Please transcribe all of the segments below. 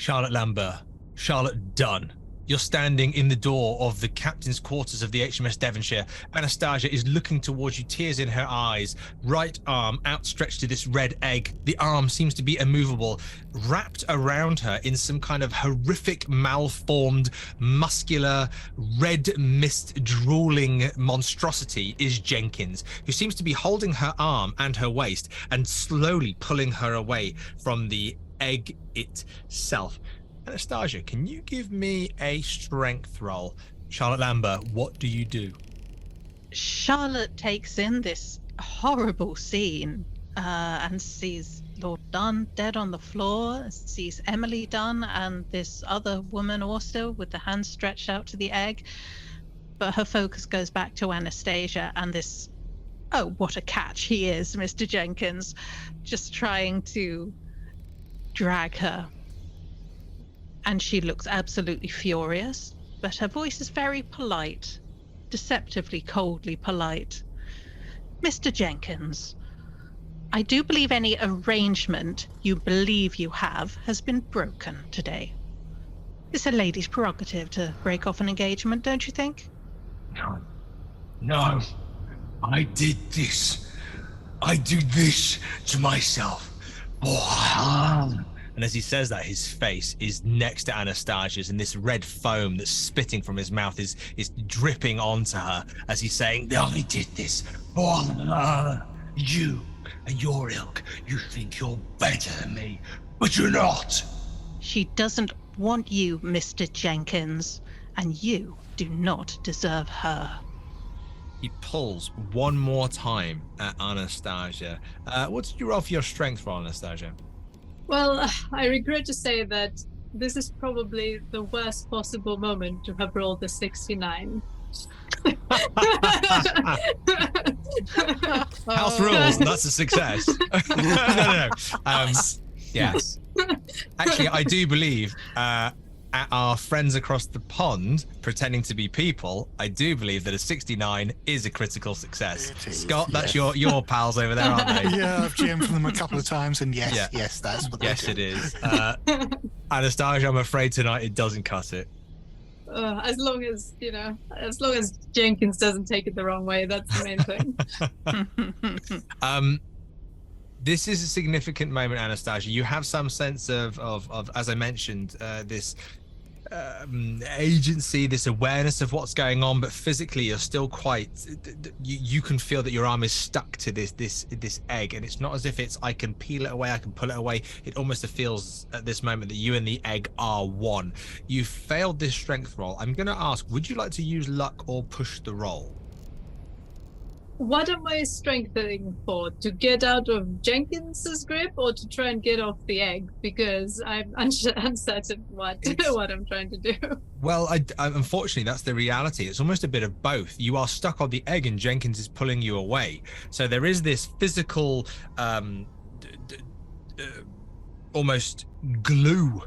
Charlotte Lambert, Charlotte Dunn. You're standing in the door of the captain's quarters of the HMS Devonshire. Anastasia is looking towards you, tears in her eyes, right arm outstretched to this red egg. The arm seems to be immovable. Wrapped around her in some kind of horrific, malformed, muscular, red mist drooling monstrosity is Jenkins, who seems to be holding her arm and her waist and slowly pulling her away from the egg itself. Anastasia, can you give me a strength roll? Charlotte Lambert, what do you do? Charlotte takes in this horrible scene and sees Lord Dunn dead on the floor, sees Emily Dunn and this other woman also with the hand stretched out to the egg. But her focus goes back to Anastasia and this, oh, what a catch he is, Mr. Jenkins, just trying to drag her. And she looks absolutely furious, but her voice is very polite, deceptively coldly polite. Mr. Jenkins, I do believe any arrangement you believe you have has been broken today. It's a lady's prerogative to break off an engagement, don't you think? No, I did this. I do this to myself. And as he says that, his face is next to Anastasia's, and this red foam that's spitting from his mouth is dripping onto her as he's saying, I did this for you and your ilk. You think you're better than me, but you're not. She doesn't want you, Mr. Jenkins, and you do not deserve her. He pulls one more time at Anastasia. What did you roll for your strength for, Anastasia? Well, I regret to say that this is probably the worst possible moment to have rolled a 69. House rules, and that's a success. No. Yes. Actually, I do believe at our friends across the pond pretending to be people, I do believe that a 69 is a critical success. Scott, that's your pals over there, aren't they? Yeah, I've GM'd from them a couple of times, and yes, that's what they do. It is. Anastasia, I'm afraid tonight it doesn't cut it. As long as Jenkins doesn't take it the wrong way, that's the main thing. This is a significant moment, Anastasia. You have some sense of as I mentioned, this agency, this awareness of what's going on, but physically you're still quite. You can feel that your arm is stuck to this egg, and it's not as if it's I can peel it away, I can pull it away. It almost feels at this moment that you and the egg are one. You failed this strength roll. I'm going to ask, would you like to use luck or push the roll? What am I strengthening for? To get out of Jenkins's grip or to try and get off the egg? Because I'm uncertain what I'm trying to do. Well, unfortunately, that's the reality. It's almost a bit of both. You are stuck on the egg and Jenkins is pulling you away. So there is this physical, almost glue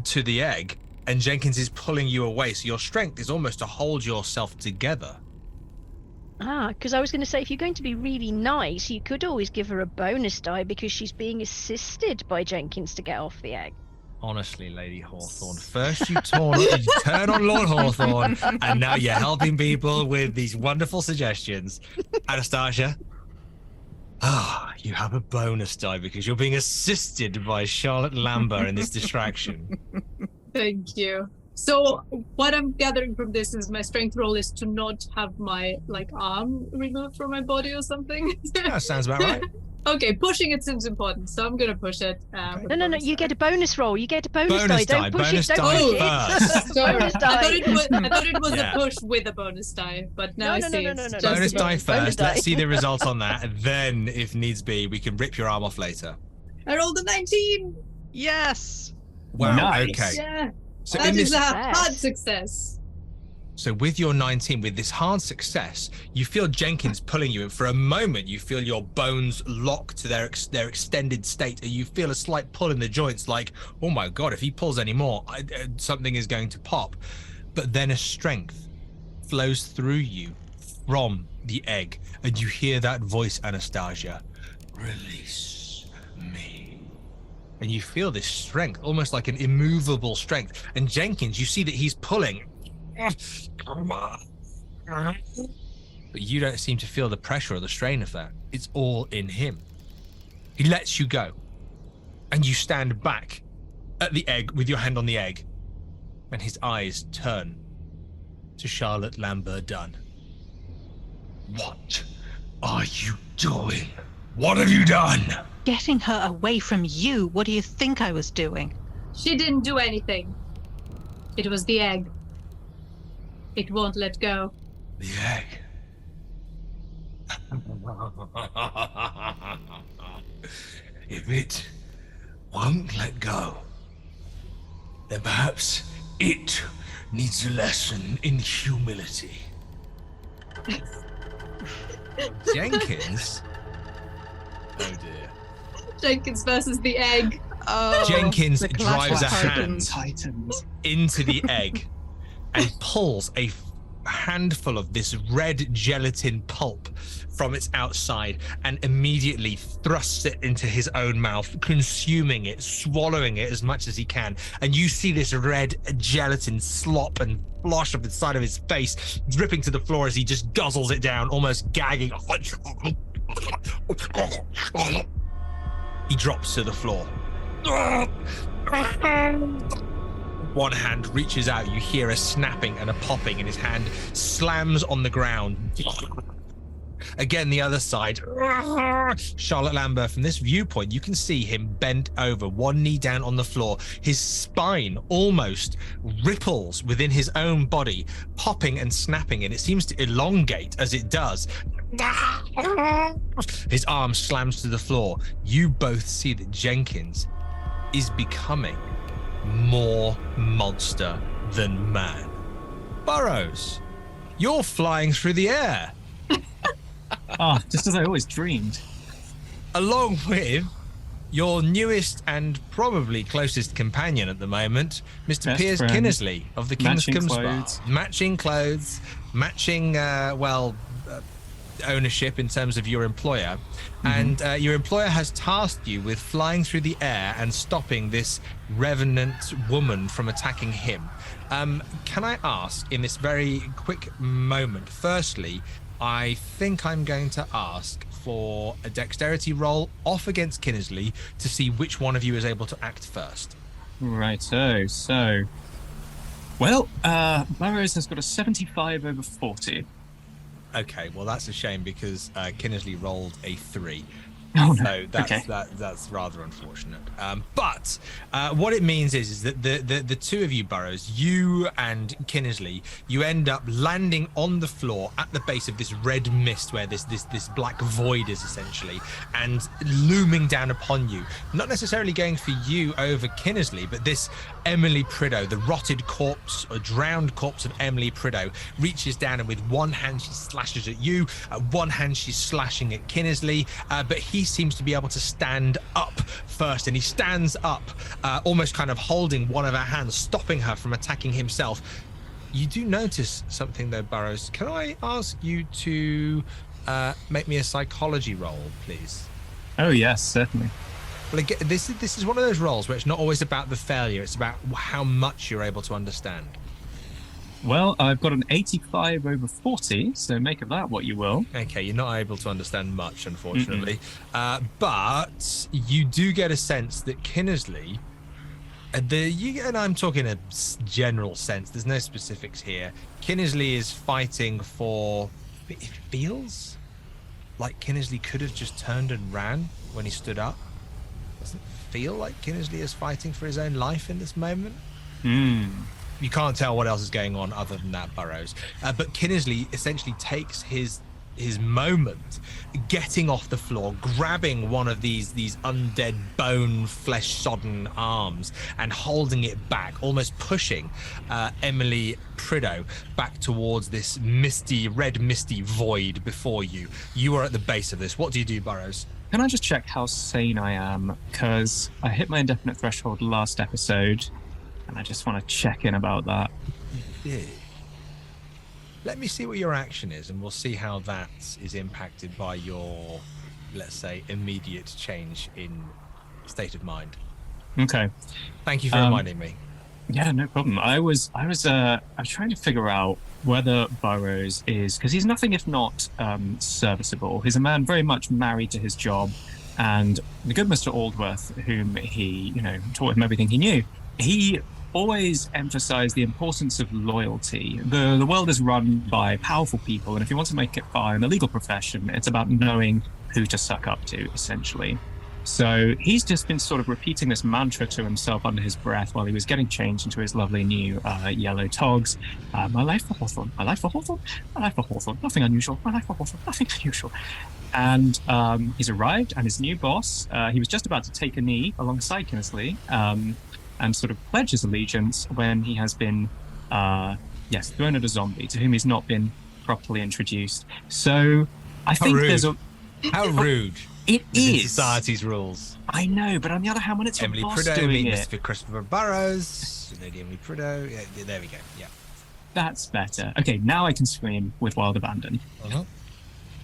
to the egg, and Jenkins is pulling you away. So your strength is almost to hold yourself together. Because I was going to say, if you're going to be really nice, you could always give her a bonus die because she's being assisted by Jenkins to get off the egg. Honestly, Lady Hawthorne, first you turn on Lord Hawthorne, and now you're helping people with these wonderful suggestions. Anastasia, you have a bonus die because you're being assisted by Charlotte Lambert in this distraction. Thank you. So what I'm gathering from this is my strength roll is to not have my arm removed from my body or something. That sounds about right. Okay, pushing it seems important, so I'm gonna push it. Okay. No, you get a bonus roll. You get a bonus die. Don't push bonus it. Die Don't first. Bonus die. I thought it was a push with a bonus die, but now I see it's just bonus a die first. Die. Let's see the result on that, and then, if needs be, we can rip your arm off later. I rolled a 19. Yes. Wow. Nice. Okay. Yeah. So That is a hard success. So with your 19, with this hard success, you feel Jenkins pulling you, and for a moment you feel your bones lock to their extended state, and you feel a slight pull in the joints, like, oh my god, if he pulls any more, something is going to pop. But then a strength flows through you from the egg, and you hear that voice, Anastasia, Release me. and you feel this strength, almost like an immovable strength. And Jenkins, you see that he's pulling. Come on. But you don't seem to feel the pressure or the strain of that. It's all in him. He lets you go. And you stand back at the egg with your hand on the egg. And his eyes turn to Charlotte Lambert Dunn. What are you doing? What have you done? Getting her away from you. What do you think I was doing? She didn't do anything. It was the egg. It won't let go. The egg. If it won't let go, then perhaps it needs a lesson in humility. Jenkins? Oh dear. Jenkins versus the egg. Oh, Jenkins the clash drives a of hand Titans. into the egg and pulls a handful of this red gelatin pulp from its outside and immediately thrusts it into his own mouth, consuming it, swallowing it as much as he can. And you see this red gelatin slop and flosh off the side of his face, dripping to the floor as he just guzzles it down, almost gagging. He drops to the floor. One hand reaches out, you hear a snapping and a popping, and his hand slams on the ground. Again, the other side. Charlotte Lambert, from this viewpoint, you can see him bent over, one knee down on the floor. His spine almost ripples within his own body, popping and snapping, and it seems to elongate as it does. His arm slams to the floor. You both see that Jenkins is becoming more monster than man. Burrows, you're flying through the air. Just as I always dreamed. Along with your newest and probably closest companion at the moment, Mr. Best Piers friend. Kinnersley of the Kingscombe clothes. Spa. Matching clothes, matching, ownership in terms of your employer. And your employer has tasked you with flying through the air and stopping this revenant woman from attacking him. Can I ask, in this very quick moment, firstly, I think I'm going to ask for a dexterity roll off against Kinnersley to see which one of you is able to act first. Righto. So, well, Burrows has got a 75 over 40. Okay, well that's a shame because Kinnersley rolled a 3. Oh no. So that's Okay. that's rather unfortunate. But what it means is that the two of you, Burrows, you and Kinnersley, you end up landing on the floor at the base of this red mist where this black void is essentially, and looming down upon you. Not necessarily going for you over Kinnersley, but this Emily Prideaux, the rotted corpse or drowned corpse of Emily Prideaux, reaches down and with one hand she slashes at you, one hand she's slashing at Kinnersley, but he seems to be able to stand up first, and he stands up almost kind of holding one of her hands, stopping her from attacking himself. You do notice something though, Burrows. Can I ask you to make me a psychology roll, please? Oh yes, certainly. Well, again, this is one of those rolls where it's not always about the failure, it's about how much you're able to understand. Well, I've got an 85 over 40, so make of that what you will. Okay, you're not able to understand much, unfortunately. But you do get a sense that Kinnersley, and I'm talking a general sense, there's no specifics here. Kinnersley is fighting for, it feels like Kinnersley could have just turned and ran when he stood up. Doesn't feel like Kinnersley is fighting for his own life in this moment. You can't tell what else is going on other than that, Burrows. But Kinnersley essentially takes his moment, getting off the floor, grabbing one of these undead bone, flesh-sodden arms and holding it back, almost pushing Emily Prideaux back towards this red misty void before you. You are at the base of this. What do you do, Burrows? Can I just check how sane I am? Because I hit my indefinite threshold last episode, and I just want to check in about that. Yeah. Let me see what your action is, and we'll see how that is impacted by your, let's say, immediate change in state of mind. Okay. Thank you for reminding me. Yeah, no problem. I was trying to figure out whether Burrows is, because he's nothing if not serviceable. He's a man very much married to his job, and the good Mr. Aldworth, whom he, taught him everything he knew, he always emphasized the importance of loyalty. The world is run by powerful people, and if you want to make it far in the legal profession, it's about knowing who to suck up to, essentially. So he's just been sort of repeating this mantra to himself under his breath while he was getting changed into his lovely new yellow togs. My life for Hawthorne, my life for Hawthorne, my life for Hawthorne, nothing unusual, my life for Hawthorne, nothing unusual. And he's arrived, and his new boss, he was just about to take a knee alongside Kinnesley and sort of pledge his allegiance when he has been, thrown at a zombie to whom he's not been properly introduced. So I think there's a... How rude. It is society's rules. I know, but on the other hand, when it's your Emily boss Prideaux, doing it, Mr. Christopher Burrows, Lady Emily Prideaux. Yeah, there we go. Yeah, that's better. Okay, now I can scream with wild abandon. Uh-huh.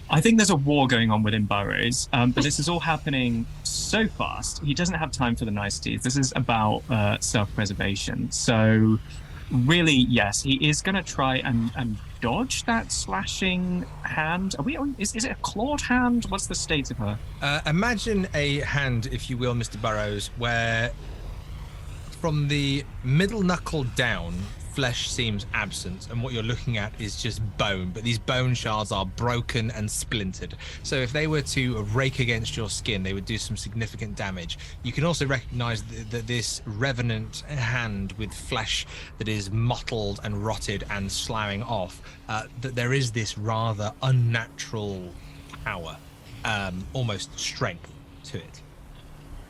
I think there's a war going on within Burrows, but this is all happening so fast. He doesn't have time for the niceties. This is about self-preservation. So, really, yes, he is going to try and dodge that slashing hand. Is it a clawed hand? What's the state of her? Imagine a hand, if you will, Mr. Burrows, where from the middle knuckle down, flesh seems absent, and what you're looking at is just bone, but these bone shards are broken and splintered. So if they were to rake against your skin, they would do some significant damage. You can also recognize that this revenant hand with flesh that is mottled and rotted and sloughing off, that there is this rather unnatural power, almost strength to it.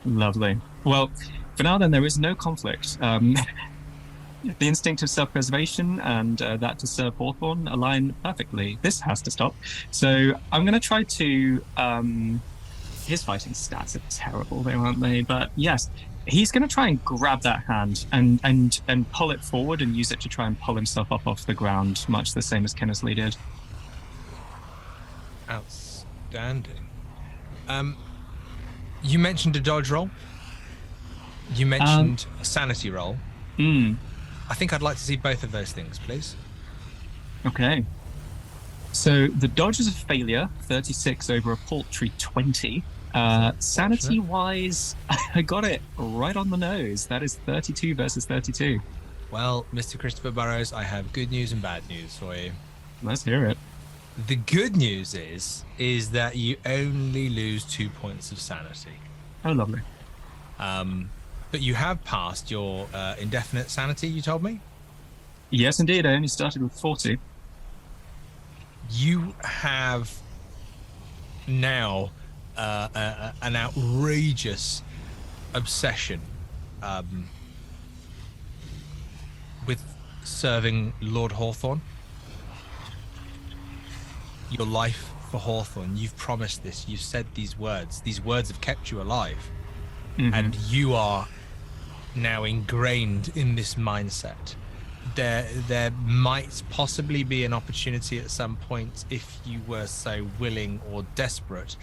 Lovely. Well, for now then, there is no conflict. The instinct of self-preservation and that to serve Hawthorne align perfectly. This has to stop. So I'm going to try to... his fighting stats are terrible, though, aren't they? But yes, he's going to try and grab that hand and pull it forward and use it to try and pull himself up off the ground, much the same as Kinnesley did. Outstanding. You mentioned a dodge roll. You mentioned a sanity roll. I think I'd like to see both of those things, please. Okay. So the dodge is a failure, 36 over a paltry 20. Sanity-wise, I got it right on the nose. That is 32 versus 32. Well, Mr. Christopher Burrows, I have good news and bad news for you. Let's hear it. The good news is that you only lose 2 points of sanity. Oh, lovely. But you have passed your indefinite sanity, you told me? Yes, indeed. I only started with 40. You have now an outrageous obsession with serving Lord Hawthorne. Your life for Hawthorne. You've promised this. You've said these words. These words have kept you alive. Mm-hmm. And you are now ingrained in this mindset. There might possibly be an opportunity at some point, if you were so willing or desperate,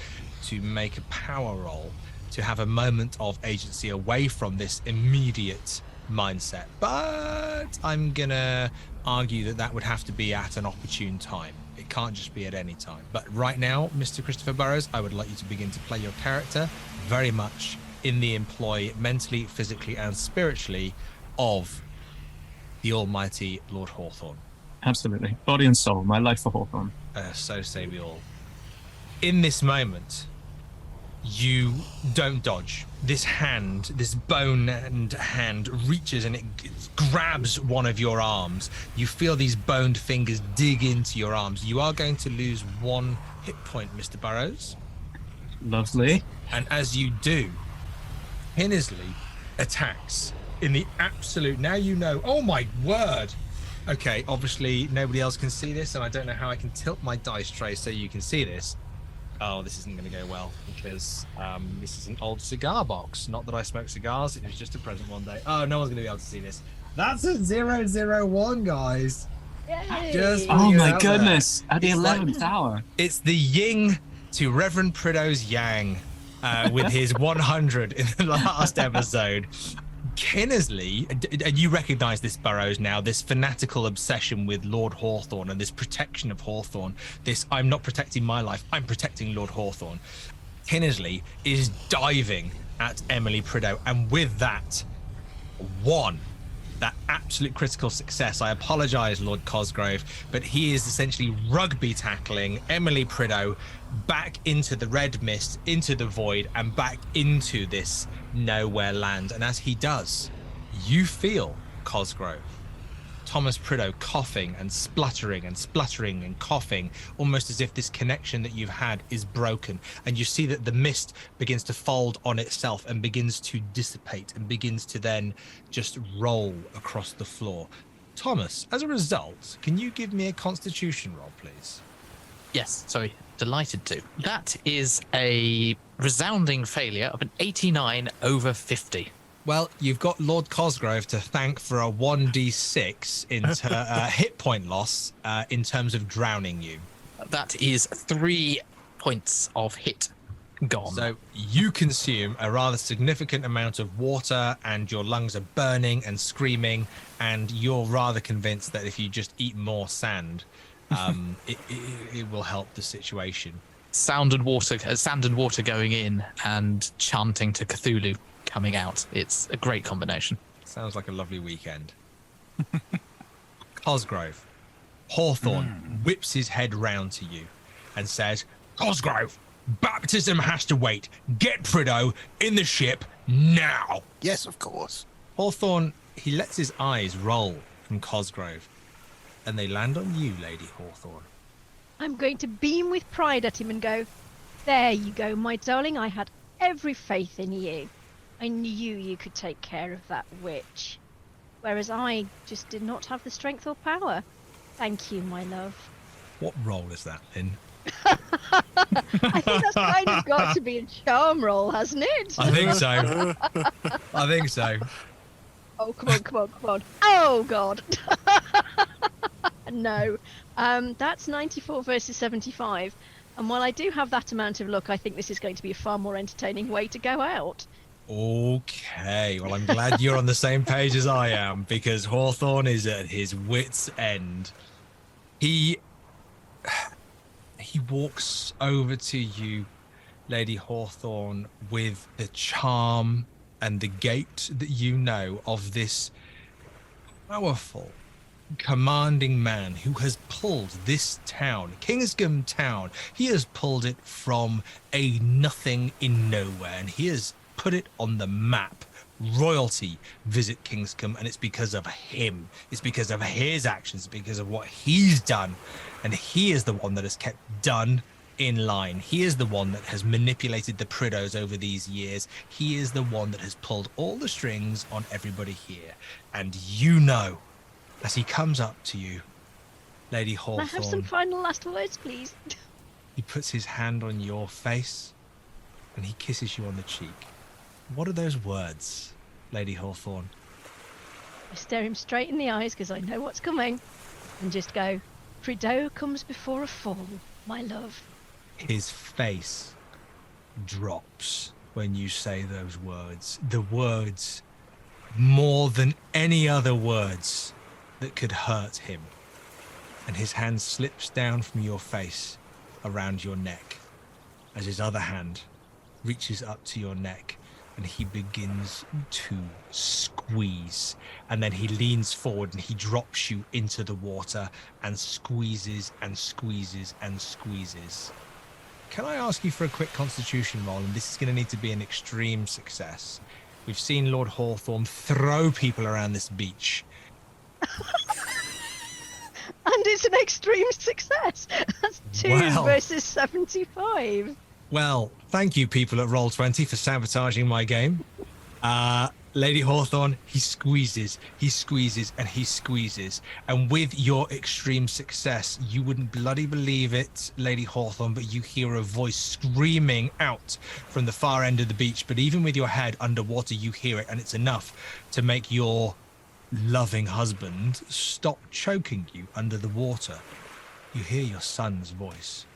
to make a power roll, to have a moment of agency away from this immediate mindset. But I'm gonna argue that would have to be at an opportune time. It can't just be at any time. But right now, Mr. Christopher Burrows, I would like you to begin to play your character very much in the employ, mentally, physically, and spiritually, of the almighty Lord Hawthorne. Absolutely. Body and soul, my life for Hawthorne. So say we all. In this moment, you don't dodge. This hand, this bone and hand, reaches and it grabs one of your arms. You feel these boned fingers dig into your arms. You are going to lose 1 hit point, Mr. Burrows. Lovely. And as you do, Kinnesley attacks in the absolute... Now you know. Oh my word. Okay, obviously nobody else can see this, and I don't know how I can tilt my dice tray so you can see this. Oh, this isn't going to go well, because this is an old cigar box. Not that I smoke cigars, it was just a present one day. Oh, no one's going to be able to see this. That's a 001, guys. Yay. Oh my goodness, at the 11th hour. It's the yin to Reverend Prideaux's yang. with his 100 in the last episode. Kinnersley, and you recognize this, Burrows, now, this fanatical obsession with Lord Hawthorne and this protection of Hawthorne, this I'm not protecting my life, I'm protecting Lord Hawthorne. Kinnersley is diving at Emily Prideaux, and with that absolute critical success. I apologize, Lord Cosgrove, but he is essentially rugby tackling Emily Prideaux back into the red mist, into the void, and back into this nowhere land. And as he does, you feel, Cosgrove, Thomas Prideaux coughing and spluttering and coughing, almost as if this connection that you've had is broken. And you see that the mist begins to fold on itself and begins to dissipate and begins to then just roll across the floor. Thomas, as a result, can you give me a constitution roll, please? Yes, sorry, delighted to. That is a resounding failure of an 89 over 50. Well, you've got Lord Cosgrove to thank for a 1d6 into hit point loss in terms of drowning you. That is 3 points of hit gone. So you consume a rather significant amount of water and your lungs are burning and screaming, and you're rather convinced that if you just eat more sand, it will help the situation. Sand and water going in and chanting to Cthulhu coming out. It's a great combination. Sounds like a lovely weekend. Cosgrove, Hawthorne whips his head round to you and says, Cosgrove, baptism has to wait. Get Prideaux in the ship now. Yes, of course. Hawthorne, he lets his eyes roll from Cosgrove, and they land on you, Lady Hawthorne. I'm going to beam with pride at him and go, there you go, my darling. I had every faith in you. I knew you could take care of that witch. Whereas I just did not have the strength or power. Thank you, my love. What role is that, Lynn? I think that's kind of got to be a charm roll, hasn't it? I think so. I think so. Oh, come on. Oh, God. No. That's 94 versus 75. And while I do have that amount of luck, I think this is going to be a far more entertaining way to go out. Okay, well, I'm glad you're on the same page as I am, because Hawthorne is at his wit's end. He walks over to you, Lady Hawthorne, with the charm and the gait that you know of this powerful, commanding man who has pulled this town, Kingscombe Town. He has pulled it from a nothing in nowhere, and he has put it on the map. Royalty visit Kingscombe, and it's because of him. It's because of his actions, because of what he's done. And he is the one that has kept Dunn in line. He is the one that has manipulated the Prideaux over these years. He is the one that has pulled all the strings on everybody here. And you know, as he comes up to you, Lady Hawthorne, Can I have some final last words, please? he puts his hand on your face and he kisses you on the cheek. What are those words, Lady Hawthorne? I stare him straight in the eyes because I know what's coming, and just go, Prideaux comes before a fall, my love. His face drops when you say those words. The words more than any other words that could hurt him. And his hand slips down from your face around your neck as his other hand reaches up to your neck and he begins to squeeze. And then he leans forward and he drops you into the water and squeezes and squeezes and squeezes. Can I ask you for a quick constitution roll? And this is going to need to be an extreme success. We've seen Lord Hawthorne throw people around this beach. And it's an extreme success. That's 2 versus 75. Well, thank you, people at Roll20, for sabotaging my game. Lady Hawthorne, he squeezes, and he squeezes. And with your extreme success, you wouldn't bloody believe it, Lady Hawthorne, but you hear a voice screaming out from the far end of the beach. But even with your head underwater, you hear it, and it's enough to make your loving husband stop choking you under the water. You hear your son's voice.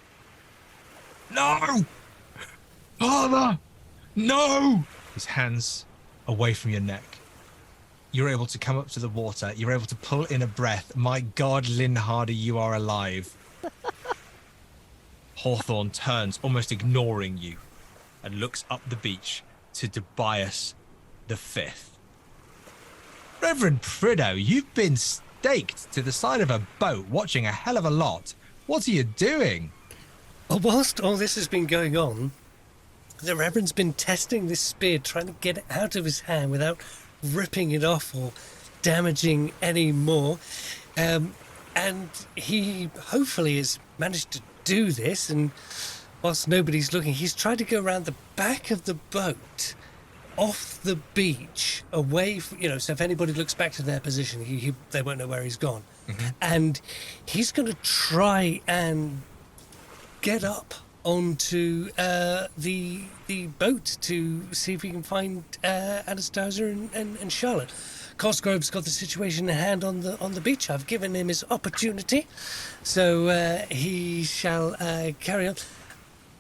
No! Father! No! His hands away from your neck. You're able to come up to the water. You're able to pull in a breath. My God, Lynn Hardy, you are alive. Hawthorne turns, almost ignoring you, and looks up the beach to Tobias the Fifth. Reverend Prideaux, you've been staked to the side of a boat watching a hell of a lot. What are you doing? Well, whilst all this has been going on, the Reverend's been testing this spear, trying to get it out of his hand without ripping it off or damaging any more. And he hopefully has managed to do this, and whilst nobody's looking, he's tried to go around the back of the boat, off the beach, away from, so if anybody looks back to their position, they won't know where he's gone. Mm-hmm. And he's going to try and get up onto the boat to see if we can find Anastasia and Charlotte. Cosgrove's got the situation in hand on the beach. I've given him his opportunity, so he shall carry on.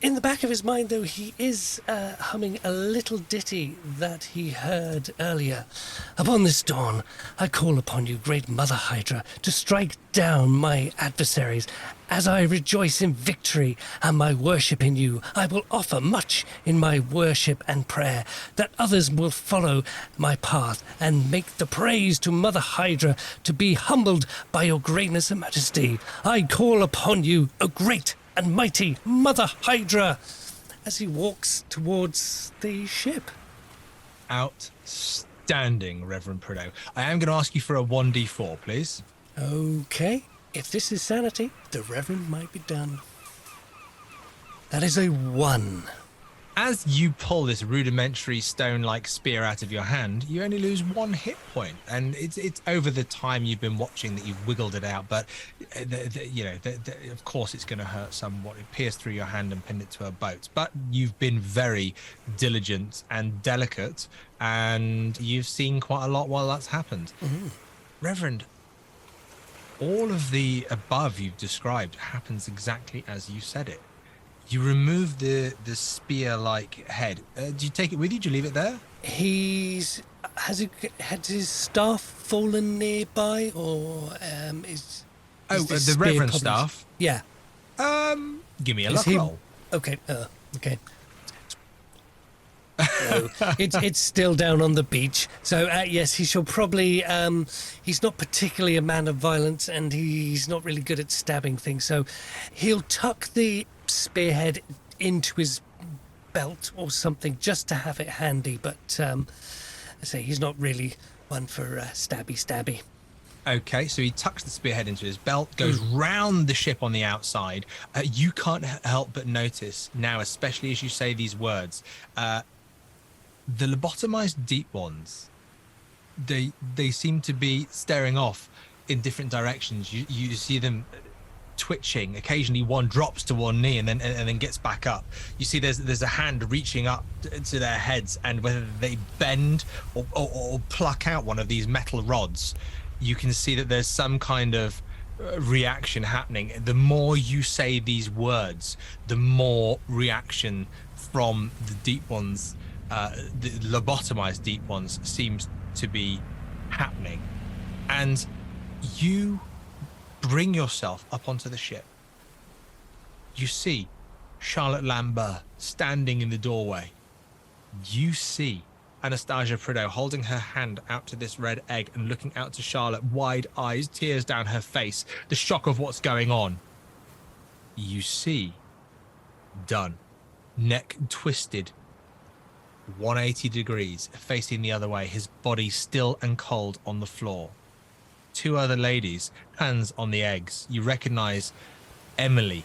In the back of his mind, though, he is humming a little ditty that he heard earlier. Upon this dawn, I call upon you, great Mother Hydra, to strike down my adversaries. As I rejoice in victory and my worship in you, I will offer much in my worship and prayer, that others will follow my path and make the praise to Mother Hydra to be humbled by your greatness and majesty. I call upon you, O great and mighty Mother Hydra, as he walks towards the ship. Outstanding, Reverend Prideaux. I am going to ask you for a 1d4, please. Okay. If this is sanity, the Reverend might be done. That is a 1. As you pull this rudimentary stone-like spear out of your hand, you only lose 1 hit point, and it's over the time you've been watching that you've wiggled it out. But of course, it's going to hurt somewhat. It pierced through your hand and pinned it to a boat. But you've been very diligent and delicate, and you've seen quite a lot while that's happened. Mm-hmm. Reverend, all of the above you've described happens exactly as you said it. You remove the spear-like head. Do you take it with you? Do you leave it there? Had his staff fallen nearby, or is the Reverend staff? Yeah. Give me a luck roll. Okay. Okay. No, it's still down on the beach. So yes, he shall probably. He's not particularly a man of violence, and he's not really good at stabbing things. So he'll tuck the spearhead into his belt or something just to have it handy. But I say he's not really one for stabby. Okay, so he tucks the spearhead into his belt, goes round the ship on the outside. You can't help but notice now, especially as you say these words. The lobotomized deep ones, they seem to be staring off in different directions. You see them twitching. Occasionally one drops to one knee and then gets back up. You see there's a hand reaching up to their heads, and whether they bend or pluck out one of these metal rods, you can see that there's some kind of reaction happening. The more you say these words, the more reaction from the deep ones, the lobotomized deep ones, seems to be happening. And you bring yourself up onto the ship. You see Charlotte Lambert standing in the doorway. You see Anastasia Prideaux holding her hand out to this red egg and looking out to Charlotte, wide eyes, tears down her face, the shock of what's going on. You see Dunn, neck twisted 180 degrees, facing the other way, his body still and cold on the floor. 2 other ladies, hands on the eggs. You recognize Emily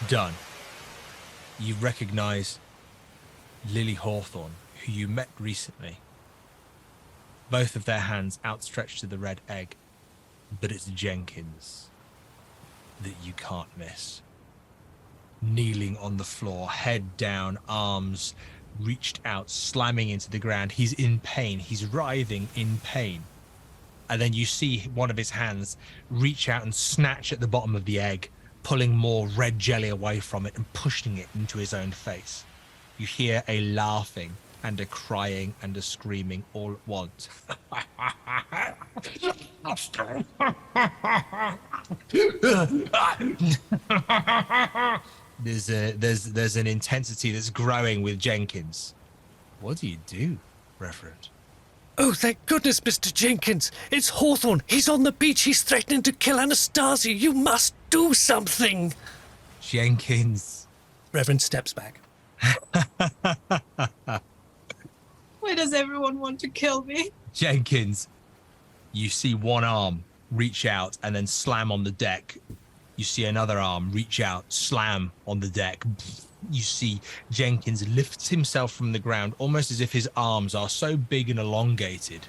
Dunn. You recognize Lily Hawthorne, who you met recently. Both of their hands outstretched to the red egg. But it's Jenkins that you can't miss. Kneeling on the floor, head down, arms reached out, slamming into the ground. He's in pain. He's writhing in pain. And then you see one of his hands reach out and snatch at the bottom of the egg, pulling more red jelly away from it and pushing it into his own face. You hear a laughing and a crying and a screaming all at once. There's an intensity that's growing with Jenkins. What do you do, Reverend? Oh, thank goodness, Mr. Jenkins. It's Hawthorne. He's on the beach. He's threatening to kill Anastasia. You must do something. Jenkins. Reverend steps back. Why does everyone want to kill me? Jenkins, you see one arm reach out and then slam on the deck. You see another arm reach out, slam on the deck. You see Jenkins lifts himself from the ground almost as if his arms are so big and elongated.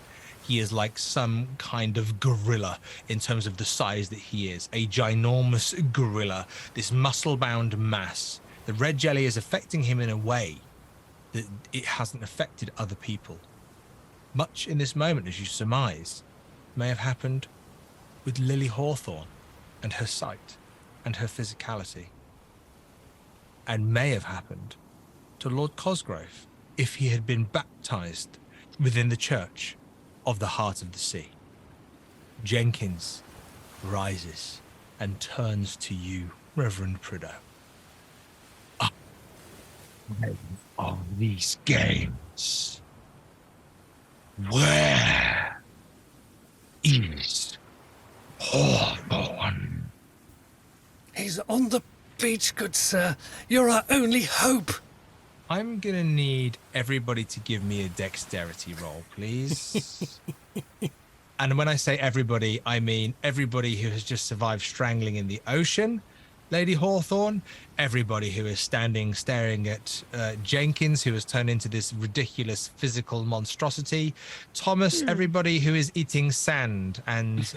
He is like some kind of gorilla in terms of the size that he is. A ginormous gorilla, this muscle-bound mass. The red jelly is affecting him in a way that it hasn't affected other people. Much in this moment, as you surmise, may have happened with Lily Hawthorne and her sight and her physicality, and may have happened to Lord Cosgrove if he had been baptized within the church of the Heart of the Sea. Jenkins rises and turns to you, Reverend Prideaux. Of these games, where is Hawthorne? He's on the beach, good sir. You're our only hope. I'm gonna need everybody to give me a dexterity roll, please. And when I say everybody, I mean everybody who has just survived strangling in the ocean, Lady Hawthorne, everybody who is standing staring at Jenkins, who has turned into this ridiculous physical monstrosity, Thomas, everybody who is eating sand and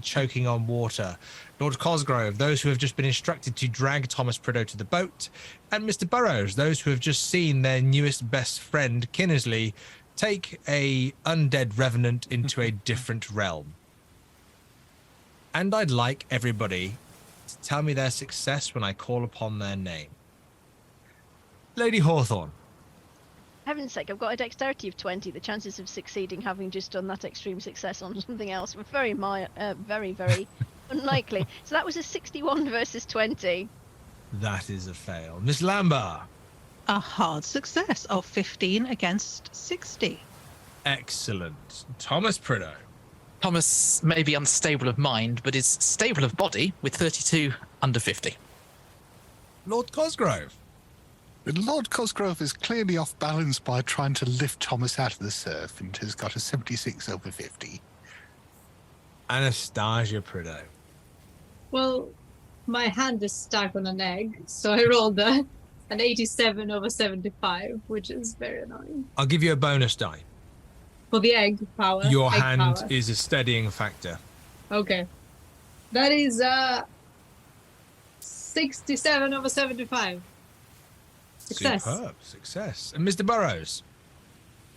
choking on water, Lord Cosgrove, those who have just been instructed to drag Thomas Prideaux to the boat, and Mr. Burrows, those who have just seen their newest best friend, Kinnersley, take a undead revenant into a different realm. And I'd like everybody to tell me their success when I call upon their name. Lady Hawthorne. Heaven's sake, I've got a dexterity of 20. The chances of succeeding having just done that extreme success on something else were very, very unlikely. So that was a 61 versus 20. That is a fail. Miss Lambert. A hard success of 15 against 60. Excellent. Thomas Prideaux. Thomas may be unstable of mind, but is stable of body with 32 under 50. Lord Cosgrove. Lord Cosgrove is clearly off balance by trying to lift Thomas out of the surf and has got a 76 over 50. Anastasia Prideaux. Well, my hand is stuck on an egg, so I rolled an 87 over 75, which is very annoying. I'll give you a bonus die. For the egg power. Your egg hand power. is a steadying factor. Okay. That is 67 over 75. Success. Superb. Success. And Mr. Burrows.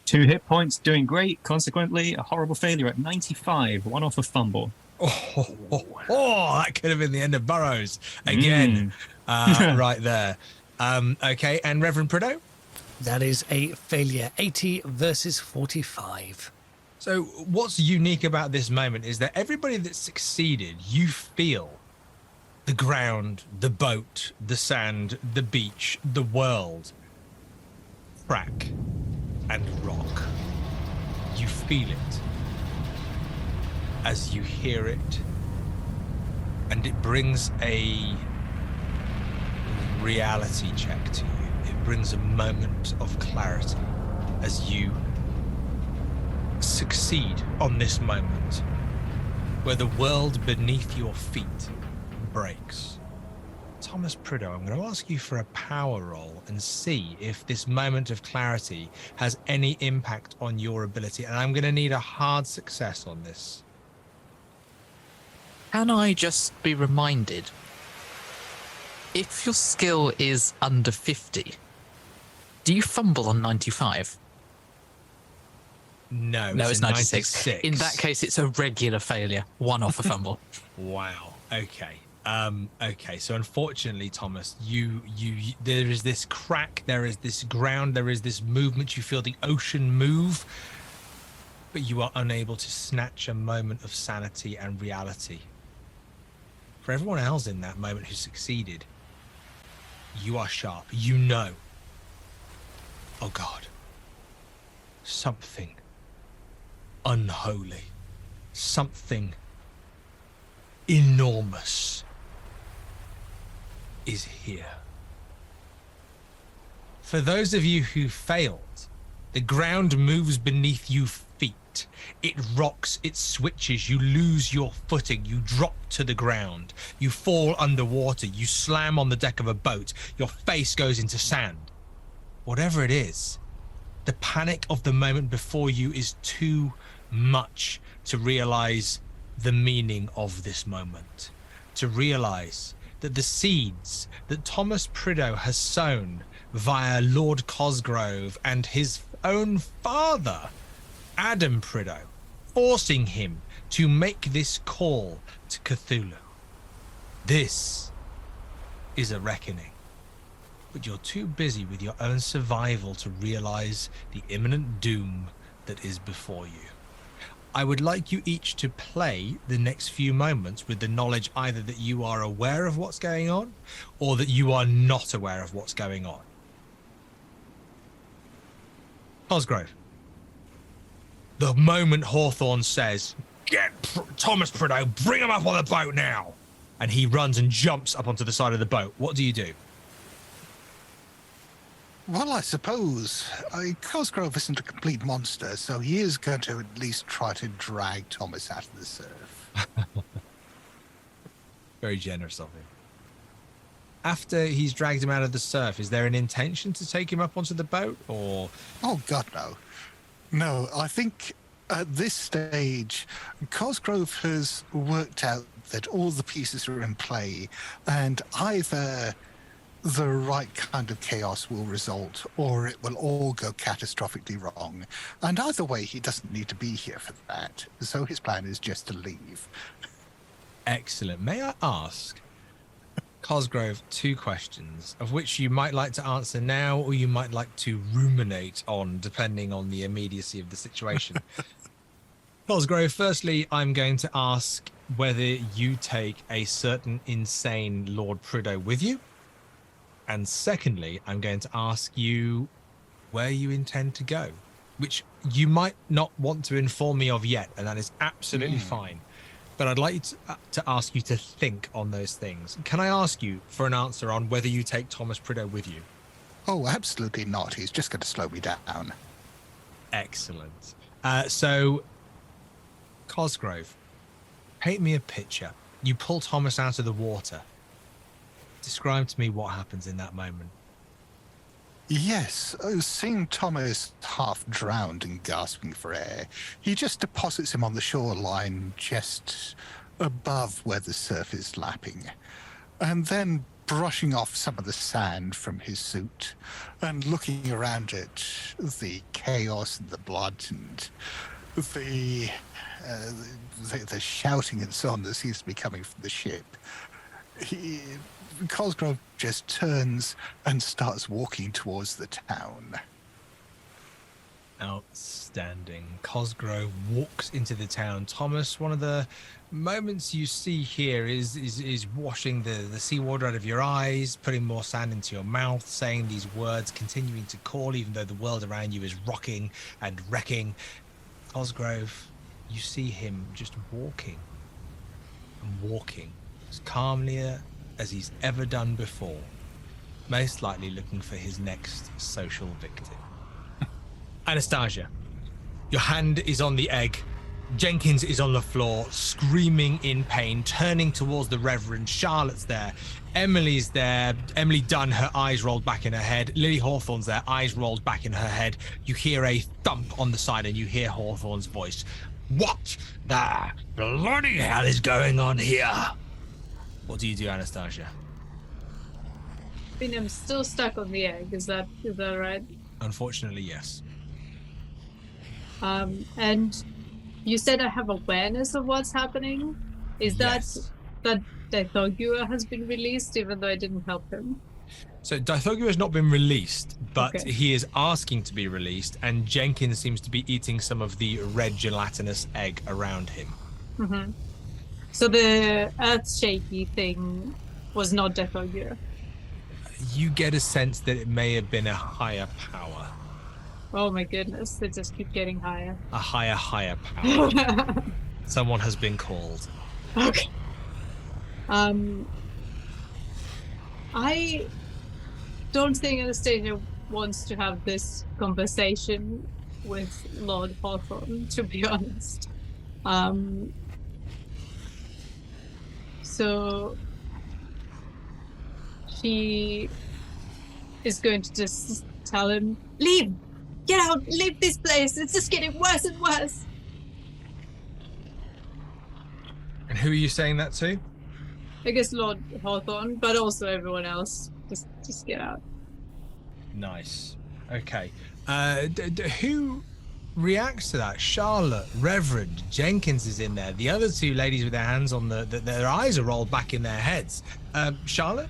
2 hit points, doing great. Consequently, a horrible failure at 95, one off a fumble. That could have been the end of Burrows again. Right there. Okay, and Reverend Prideaux? That is a failure. 80 versus 45. So what's unique about this moment is that everybody that succeeded, you feel the ground, the boat, the sand, the beach, the world crack and rock. You feel it as you hear it, and it brings a reality check to you. It brings a moment of clarity as you succeed on this moment where the world beneath your feet breaks. Thomas Prideaux, I'm going to ask you for a power roll and see if this moment of clarity has any impact on your ability, and I'm going to need a hard success on this. Can I just be reminded, if your skill is under 50, do you fumble on 95? No, it's a 96. In that case, it's a regular failure, one off a fumble. Wow. Okay. Okay, so unfortunately, Thomas, you there is this crack, there is this ground, there is this movement. You feel the ocean move, but you are unable to snatch a moment of sanity and reality. For everyone else in that moment who succeeded, you are sharp. You know. Oh God. Something unholy. Something enormous is here. For those of you who failed, the ground moves beneath you feet. It rocks, it switches, you lose your footing, you drop to the ground, you fall underwater, you slam on the deck of a boat, your face goes into sand. Whatever it is, the panic of the moment before you is too much to realize the meaning of this moment, to realize that the seeds that Thomas Prideaux has sown via Lord Cosgrove and his own father, Adam Prideaux, forcing him to make this call to Cthulhu. This is a reckoning, but you're too busy with your own survival to realize the imminent doom that is before you. I would like you each to play the next few moments with the knowledge either that you are aware of what's going on or that you are not aware of what's going on. Cosgrove. The moment Hawthorne says, "Get Thomas Prideaux, bring him up on the boat now," and he runs and jumps up onto the side of the boat, what do you do? Well, I suppose Cosgrove isn't a complete monster, so he is going to at least try to drag Thomas out of the surf. Very generous of him. After he's dragged him out of the surf, is there an intention to take him up onto the boat, or? Oh, God, no. No, I think at this stage, Cosgrove has worked out that all the pieces are in play, and either the right kind of chaos will result, or it will all go catastrophically wrong. And either way, he doesn't need to be here for that. So his plan is just to leave. Excellent. May I ask, Cosgrove, 2 questions, of which you might like to answer now, or you might like to ruminate on, depending on the immediacy of the situation. Cosgrove, firstly, I'm going to ask whether you take a certain insane Lord Prideaux with you. And secondly, I'm going to ask you where you intend to go, which you might not want to inform me of yet, and that is absolutely fine. But I'd like to ask you to think on those things. Can I ask you for an answer on whether you take Thomas Prideaux with you? Oh, absolutely not. He's just going to slow me down. Excellent. So, Cosgrove, paint me a picture. You pull Thomas out of the water. Describe to me what happens in that moment. Yes, seeing Thomas half drowned and gasping for air, he just deposits him on the shoreline just above where the surf is lapping, and then brushing off some of the sand from his suit and looking around at the chaos and the blood and the shouting and so on that seems to be coming from the ship. Cosgrove just turns and starts walking towards the town. Outstanding. Cosgrove walks into the town. Thomas, one of the moments you see here is washing the seawater out of your eyes, putting more sand into your mouth, saying these words, continuing to call even though the world around you is rocking and wrecking. Cosgrove, you see him just walking and walking as calmly as he's ever done before, most likely looking for his next social victim. Anastasia, your hand is on the egg. Jenkins is on the floor, screaming in pain, turning towards the Reverend. Charlotte's there. Emily's there. Emily Dunn, her eyes rolled back in her head. Lily Hawthorne's there, eyes rolled back in her head. You hear a thump on the side and you hear Hawthorne's voice. What the bloody hell is going on here? What do you do, Anastasia? I mean, I'm still stuck on the egg. Is that right? Unfortunately, yes. And you said I have awareness of what's happening. Is Yes. that Dythogua has been released, even though I didn't help him. So Dythogua has not been released, but Okay. he is asking to be released, and Jenkins seems to be eating some of the red gelatinous egg around him. Mm-hmm. So the earth shaky thing was not Dythogua. You get a sense that it may have been a higher power. Oh my goodness, they just keep getting higher. A higher power. Someone has been called. Okay. I don't think Anastasia wants to have this conversation with Lord Hawthorne, to be honest. So she is going to just tell him, leave! Get out! Leave this place! It's just getting worse and worse! And who are you saying that to? I guess Lord Hawthorne, but also everyone else. Just get out. Nice. Okay. Who reacts to that? Charlotte, Reverend, Jenkins is in there. The other two ladies with their hands on their eyes are rolled back in their heads. Charlotte,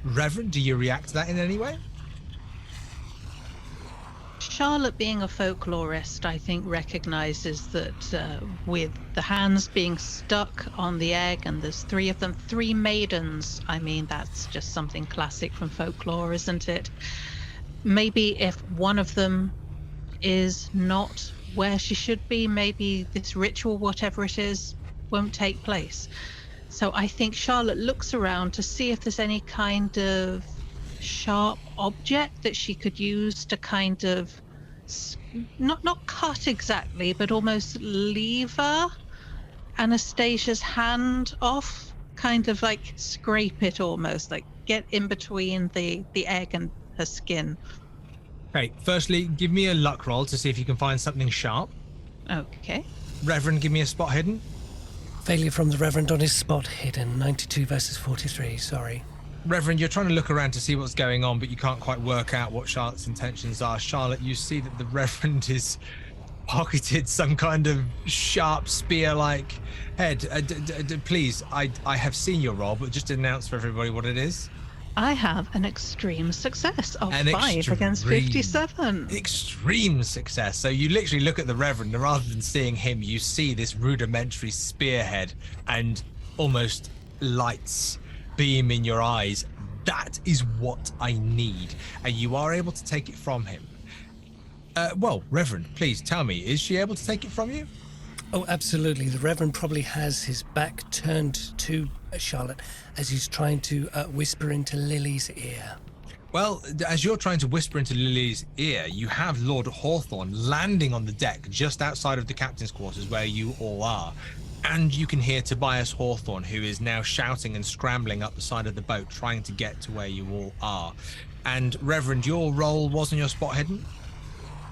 Reverend, do you react to that in any way? Charlotte, being a folklorist, I think recognizes that with the hands being stuck on the egg, and there's three of them, three maidens. I mean, that's just something classic from folklore, isn't it? Maybe if one of them is not where she should be, maybe this ritual, whatever it is, won't take place. So I think Charlotte looks around to see if there's any kind of sharp object that she could use to kind of not cut exactly, but almost lever Anastasia's hand off, kind of like scrape it, almost like get in between the egg and her skin. Okay, firstly, give me a luck roll to see if you can find something sharp. Okay. Reverend, give me a spot hidden. Failure from the Reverend on his spot hidden. 92 versus 43, sorry. Reverend, you're trying to look around to see what's going on, but you can't quite work out what Charlotte's intentions are. Charlotte, you see that the Reverend is pocketed some kind of sharp spear-like head. Please, I have seen your roll, but just announce for everybody what it is. I have an extreme success of An 5 against extreme- 57. Extreme success. So you literally look at the Reverend, and rather than seeing him, you see this rudimentary spearhead and almost lights beam in your eyes. That is what I need, and you are able to take it from him. Well, Reverend, please tell me, is she able to take it from you? Oh, absolutely. The Reverend probably has his back turned to Charlotte as he's trying to whisper into Lily's ear. Well, as you're trying to whisper into Lily's ear, you have Lord Hawthorne landing on the deck just outside of the captain's quarters where you all are. And you can hear Tobias Hawthorne, who is now shouting and scrambling up the side of the boat, trying to get to where you all are. And Reverend, your roll wasn't your spot hidden?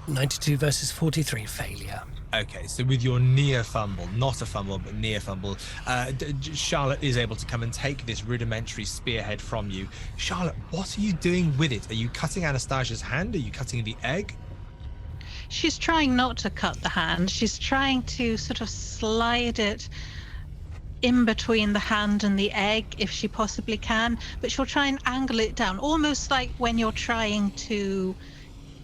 92 versus 43, failure. Okay, so with your near fumble, not a fumble, but near fumble, Charlotte is able to come and take this rudimentary spearhead from you. Charlotte, what are you doing with it? Are you cutting Anastasia's hand? Are you cutting the egg? She's trying not to cut the hand. She's trying to sort of slide it in between the hand and the egg if she possibly can, but she'll try and angle it down, almost like when you're trying to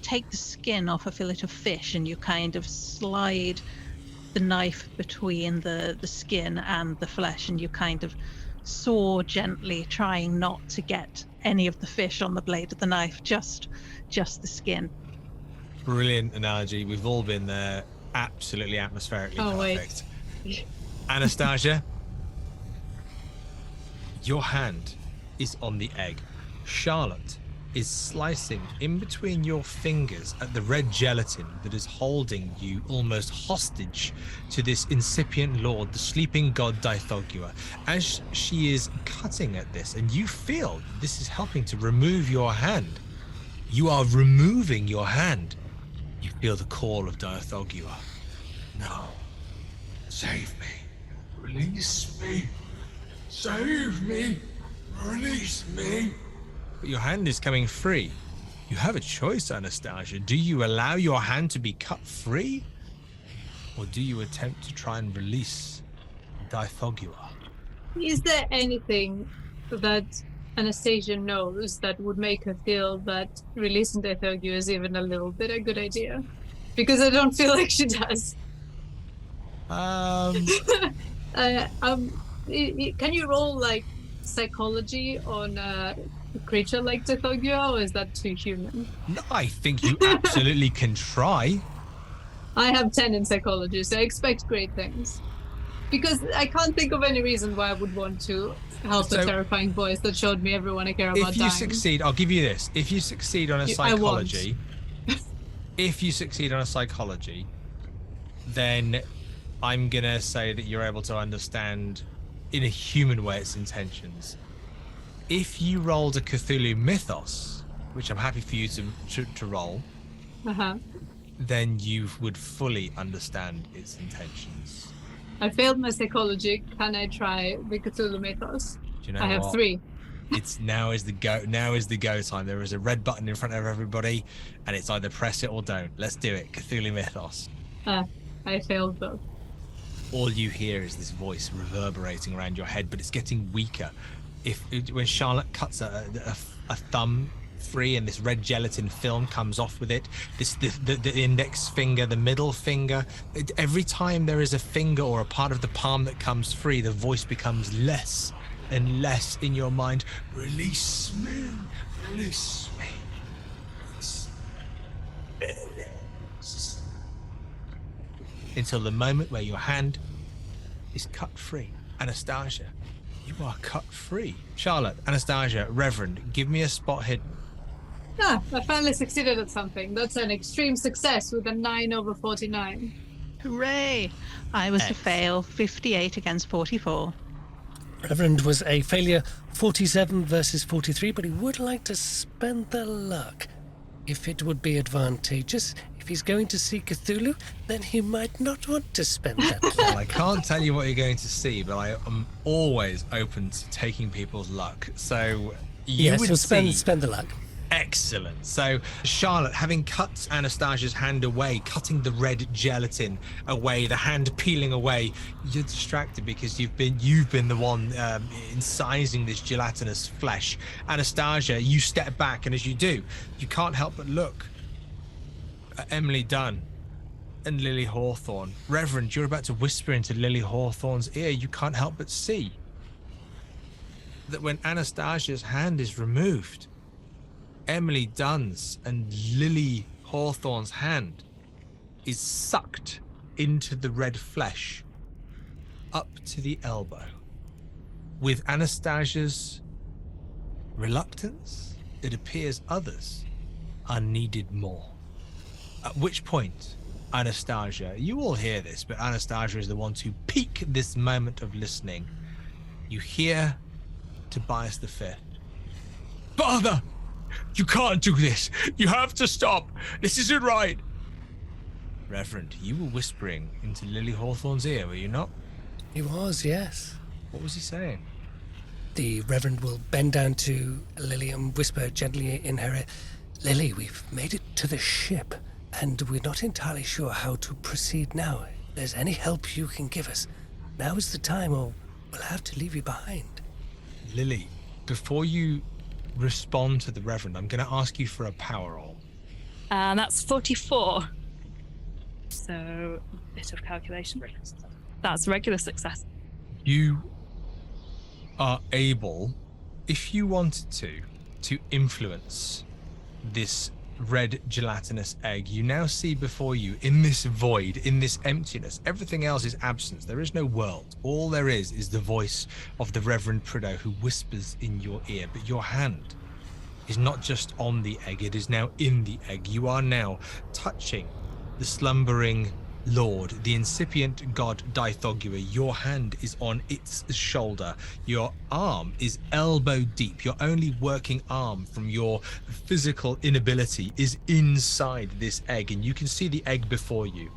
take the skin off a fillet of fish and you kind of slide the knife between the skin and the flesh, and you kind of saw gently, trying not to get any of the fish on the blade of the knife, just the skin. Brilliant analogy. We've all been there. Absolutely atmospherically perfect. Wait. Anastasia, your hand is on the egg. Charlotte is slicing in between your fingers at the red gelatin that is holding you almost hostage to this incipient lord, the sleeping god Dythogua. As she is cutting at this, and you feel this is helping to remove your hand. You are removing your hand. You feel the call of Dythogua. No. Save me. Release me. Save me. Release me. But your hand is coming free. You have a choice, Anastasia. Do you allow your hand to be cut free? Or do you attempt to try and release Dythogua? Is there anything that Anastasia knows that would make her feel that releasing Dythogua is even a little bit a good idea? Because I don't feel like she does. Um, Can you roll like psychology on a creature like Dythogua, or is that too human? I think you absolutely can try. I have 10 in psychology, so I expect great things. Because I can't think of any reason why I would want to help a terrifying voice that showed me everyone I care about If you dying. succeed, I'll give you this. If you succeed on a psychology, then I'm gonna say that you're able to understand in a human way its intentions. If you rolled a Cthulhu mythos, which I'm happy for you to roll, then you would fully understand its intentions. I failed my psychology. Can I try the Cthulhu mythos? Do you know I have what? 3. It's now is the go time. There is a red button in front of everybody, and it's either press it or don't. Let's do it. Cthulhu mythos. I failed both. All you hear is this voice reverberating around your head, but it's getting weaker. When Charlotte cuts a thumb free and this red gelatin film comes off with it, the index finger, the middle finger, every time there is a finger or a part of the palm that comes free, the voice becomes less and less in your mind. Release me, release me. Release. Until the moment where your hand is cut free. Anastasia, you are cut free. Charlotte, Anastasia, Reverend, give me a spot hidden. I finally succeeded at something. That's an extreme success with a 9/49. Hooray! I was to fail 58 against 44. Reverend was a failure 47 versus 43, but he would like to spend the luck. If it would be advantageous, if he's going to see Cthulhu, then he might not want to spend that luck. Well, I can't tell you what you're going to see, but I am always open to taking people's luck. So you would spend the luck. Excellent. So Charlotte, having cut Anastasia's hand away, cutting the red gelatin away, the hand peeling away, you're distracted because you've been the one incising this gelatinous flesh. Anastasia, you step back, and as you do, you can't help but look at Emily Dunn and Lily Hawthorne. Reverend, you're about to whisper into Lily Hawthorne's ear. You can't help but see that when Anastasia's hand is removed, Emily Dunn's and Lily Hawthorne's hand is sucked into the red flesh up to the elbow. With Anastasia's reluctance, it appears others are needed more. At which point, Anastasia, you all hear this, but Anastasia is the one to peak this moment of listening. You hear Tobias V. Father! You can't do this. You have to stop. This isn't right. Reverend, you were whispering into Lily Hawthorne's ear, were you not? He was, yes. What was he saying? The Reverend will bend down to Lily and whisper gently in her ear, Lily, we've made it to the ship, and we're not entirely sure how to proceed now. If there's any help you can give us, now is the time, or we'll have to leave you behind. Lily, before you respond to the Reverend, I'm going to ask you for a power roll. That's 44. So, bit of calculation. That's regular success. You are able, if you wanted to influence this red gelatinous egg. You now see before you, in this void, in this emptiness, everything else is absence. There is no world. All there is the voice of the Reverend Prideaux who whispers in your ear. But your hand is not just on the egg, it is now in the egg. You are now touching the slumbering Lord, the incipient god Dythogua. Your hand is on its shoulder. Your arm is elbow deep. Your only working arm from your physical inability is inside this egg, and you can see the egg before you.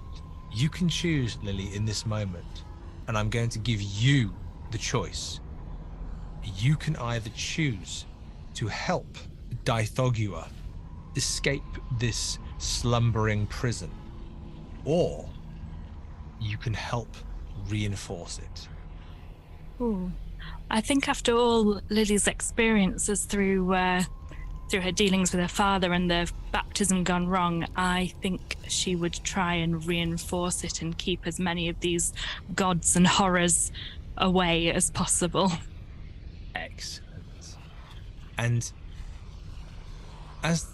You can choose, Lily, in this moment, and I'm going to give you the choice. You can either choose to help Dythogua escape this slumbering prison, or you can help reinforce it. Ooh. I think after all Lily's experiences through her dealings with her father and the baptism gone wrong, I think she would try and reinforce it and keep as many of these gods and horrors away as possible. Excellent. And as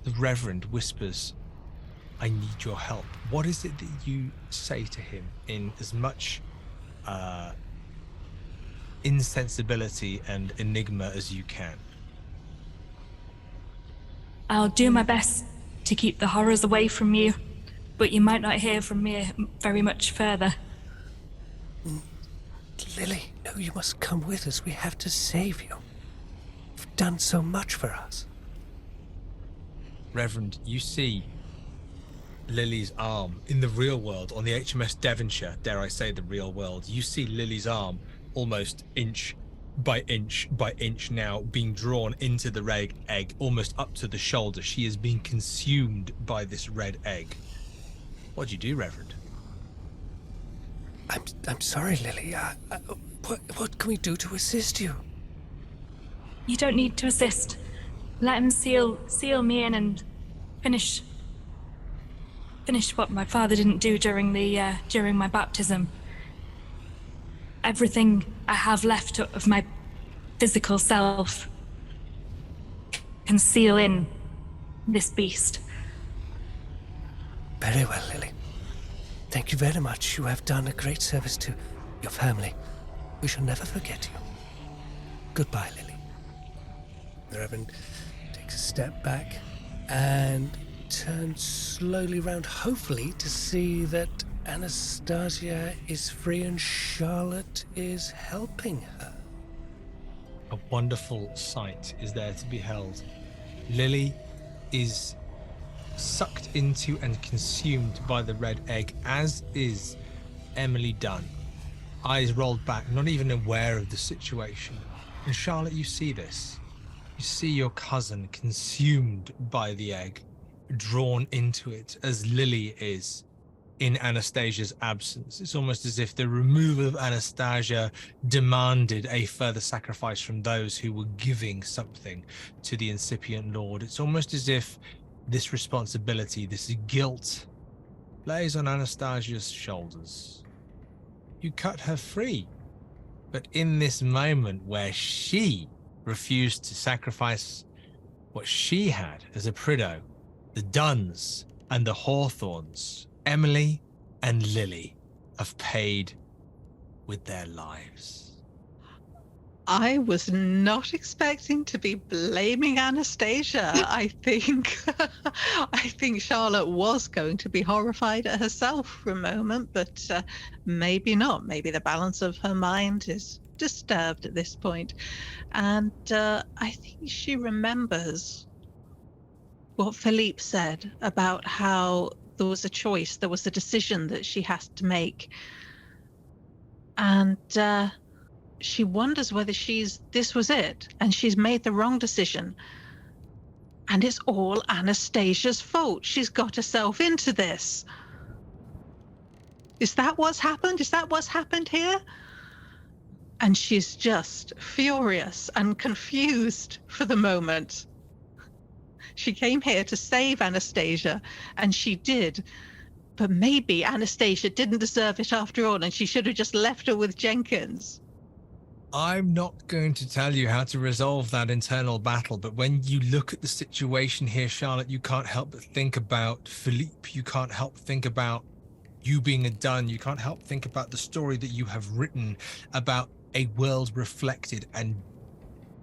the Reverend whispers, I need your help, what is it that you say to him in as much insensibility and enigma as you can? I'll do my best to keep the horrors away from you, but you might not hear from me very much further. Lily, no, you must come with us. We have to save you. You've done so much for us. Reverend, you see Lily's arm in the real world on the HMS Devonshire, dare I say the real world. You see Lily's arm almost inch by inch by inch now being drawn into the red egg, almost up to the shoulder. She is being consumed by this red egg. What do you do, Reverend? I'm sorry, Lily. What can we do to assist you? You don't need to assist. Let him seal me in and finish what my father didn't do during my baptism. Everything I have left of my physical self can seal in this beast. Very well, Lily. Thank you very much. You have done a great service to your family. We shall never forget you. Goodbye, Lily. The Reverend takes a step back and turns slowly round, hopefully to see that Anastasia is free and Charlotte is helping her. A wonderful sight is there to be held. Lily is sucked into and consumed by the red egg, as is Emily Dunn. Eyes rolled back, not even aware of the situation. And Charlotte, you see this. You see your cousin consumed by the egg, drawn into it as Lily is in Anastasia's absence. It's almost as if the removal of Anastasia demanded a further sacrifice from those who were giving something to the Incipient Lord. It's almost as if this responsibility, this guilt, lays on Anastasia's shoulders. You cut her free, but in this moment where she refused to sacrifice what she had as a Prideaux, the Dunns and the Hawthorns, Emily and Lily, have paid with their lives. I was not expecting to be blaming Anastasia. I think Charlotte was going to be horrified at herself for a moment, but maybe not. Maybe the balance of her mind is disturbed at this point. And I think she remembers what Philippe said about how there was a choice, there was a decision that she has to make. And she wonders whether this was it, and she's made the wrong decision. And it's all Anastasia's fault. She's got herself into this. Is that what's happened? Is that what's happened here? And she's just furious and confused for the moment. She came here to save Anastasia, and she did. But maybe Anastasia didn't deserve it after all, and she should have just left her with Jenkins. I'm not going to tell you how to resolve that internal battle, but when you look at the situation here, Charlotte, you can't help but think about Philippe. You can't help think about you being a Dunn. You can't help think about the story that you have written about a world reflected and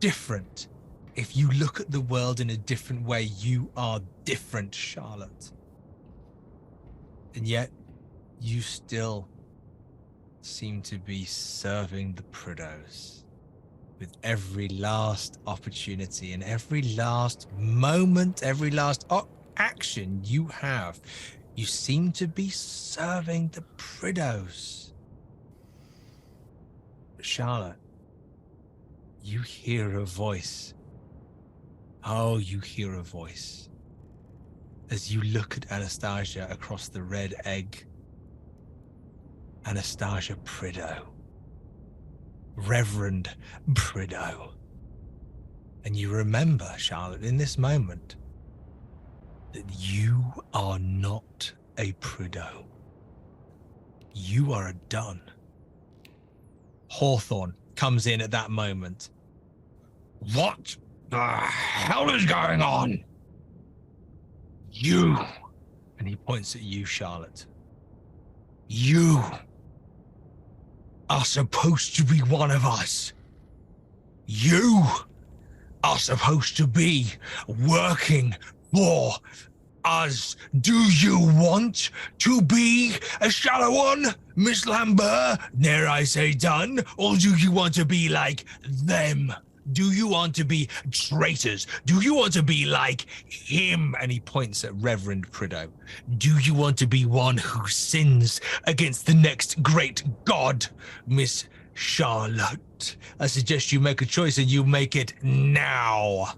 different. If you look at the world in a different way, you are different, Charlotte. And yet, you still seem to be serving the Prideaux with every last opportunity and every last moment, every last action you have. You seem to be serving the Prideaux. But Charlotte, you hear a voice. Oh, you hear a voice as you look at Anastasia across the red egg. Anastasia Prideaux, Reverend Prideaux. And you remember, Charlotte, in this moment, that you are not a Prideaux. You are a Dunn. Hawthorne comes in at that moment. What the hell is going on? You. And he points at you, Charlotte. You are supposed to be one of us. You are supposed to be working for us. Do you want to be a shallow one, Miss Lambert? Dare I say done? Or do you want to be like them? Do you want to be traitors? Do you want to be like him? And he points at Reverend Prideaux. Do you want to be one who sins against the next great god, Miss Charlotte? I suggest you make a choice and you make it now.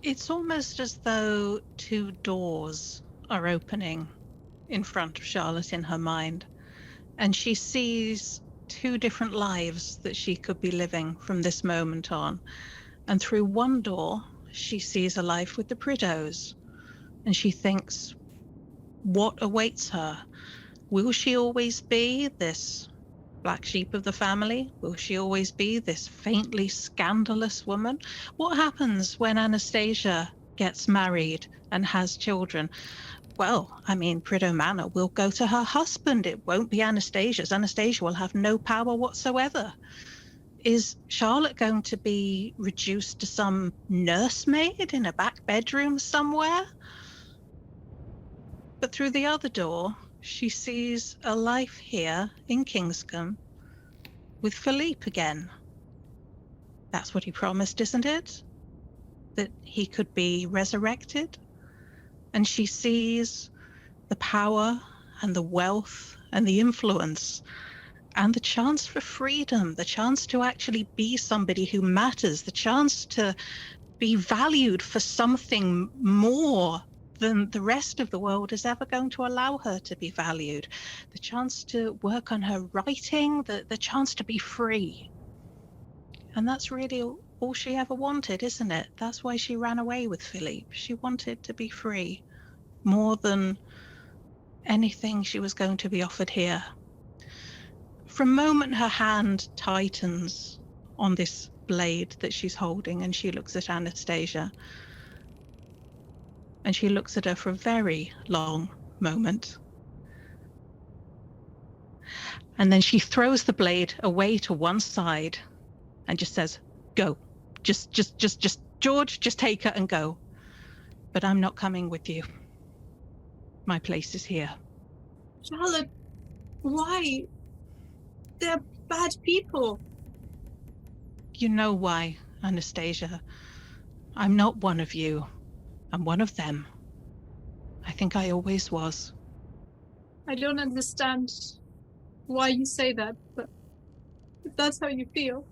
It's almost as though two doors are opening in front of Charlotte in her mind, and she sees two different lives that she could be living from this moment on. And through one door, she sees a life with the Prideaux, and she thinks, what awaits her? Will she always be this black sheep of the family? Will she always be this faintly scandalous woman? What happens when Anastasia gets married and has children? Well, I mean, Prideaux Manor will go to her husband. It won't be Anastasia's. Anastasia will have no power whatsoever. Is Charlotte going to be reduced to some nursemaid in a back bedroom somewhere? But through the other door, she sees a life here in Kingscombe with Philippe again. That's what he promised, isn't it? That he could be resurrected? And she sees the power and the wealth and the influence and the chance for freedom, the chance to actually be somebody who matters, the chance to be valued for something more than the rest of the world is ever going to allow her to be valued, the chance to work on her writing, the chance to be free. And that's really all she ever wanted, isn't it? That's why she ran away with Philippe. She wanted to be free more than anything she was going to be offered here. For a moment, her hand tightens on this blade that she's holding, and she looks at Anastasia. And she looks at her for a very long moment. And then she throws the blade away to one side and just says, go. Just, George, just take her and go. But I'm not coming with you. My place is here. Charlotte, why? They're bad people. You know why, Anastasia. I'm not one of you. I'm one of them. I think I always was. I don't understand why you say that, but if that's how you feel.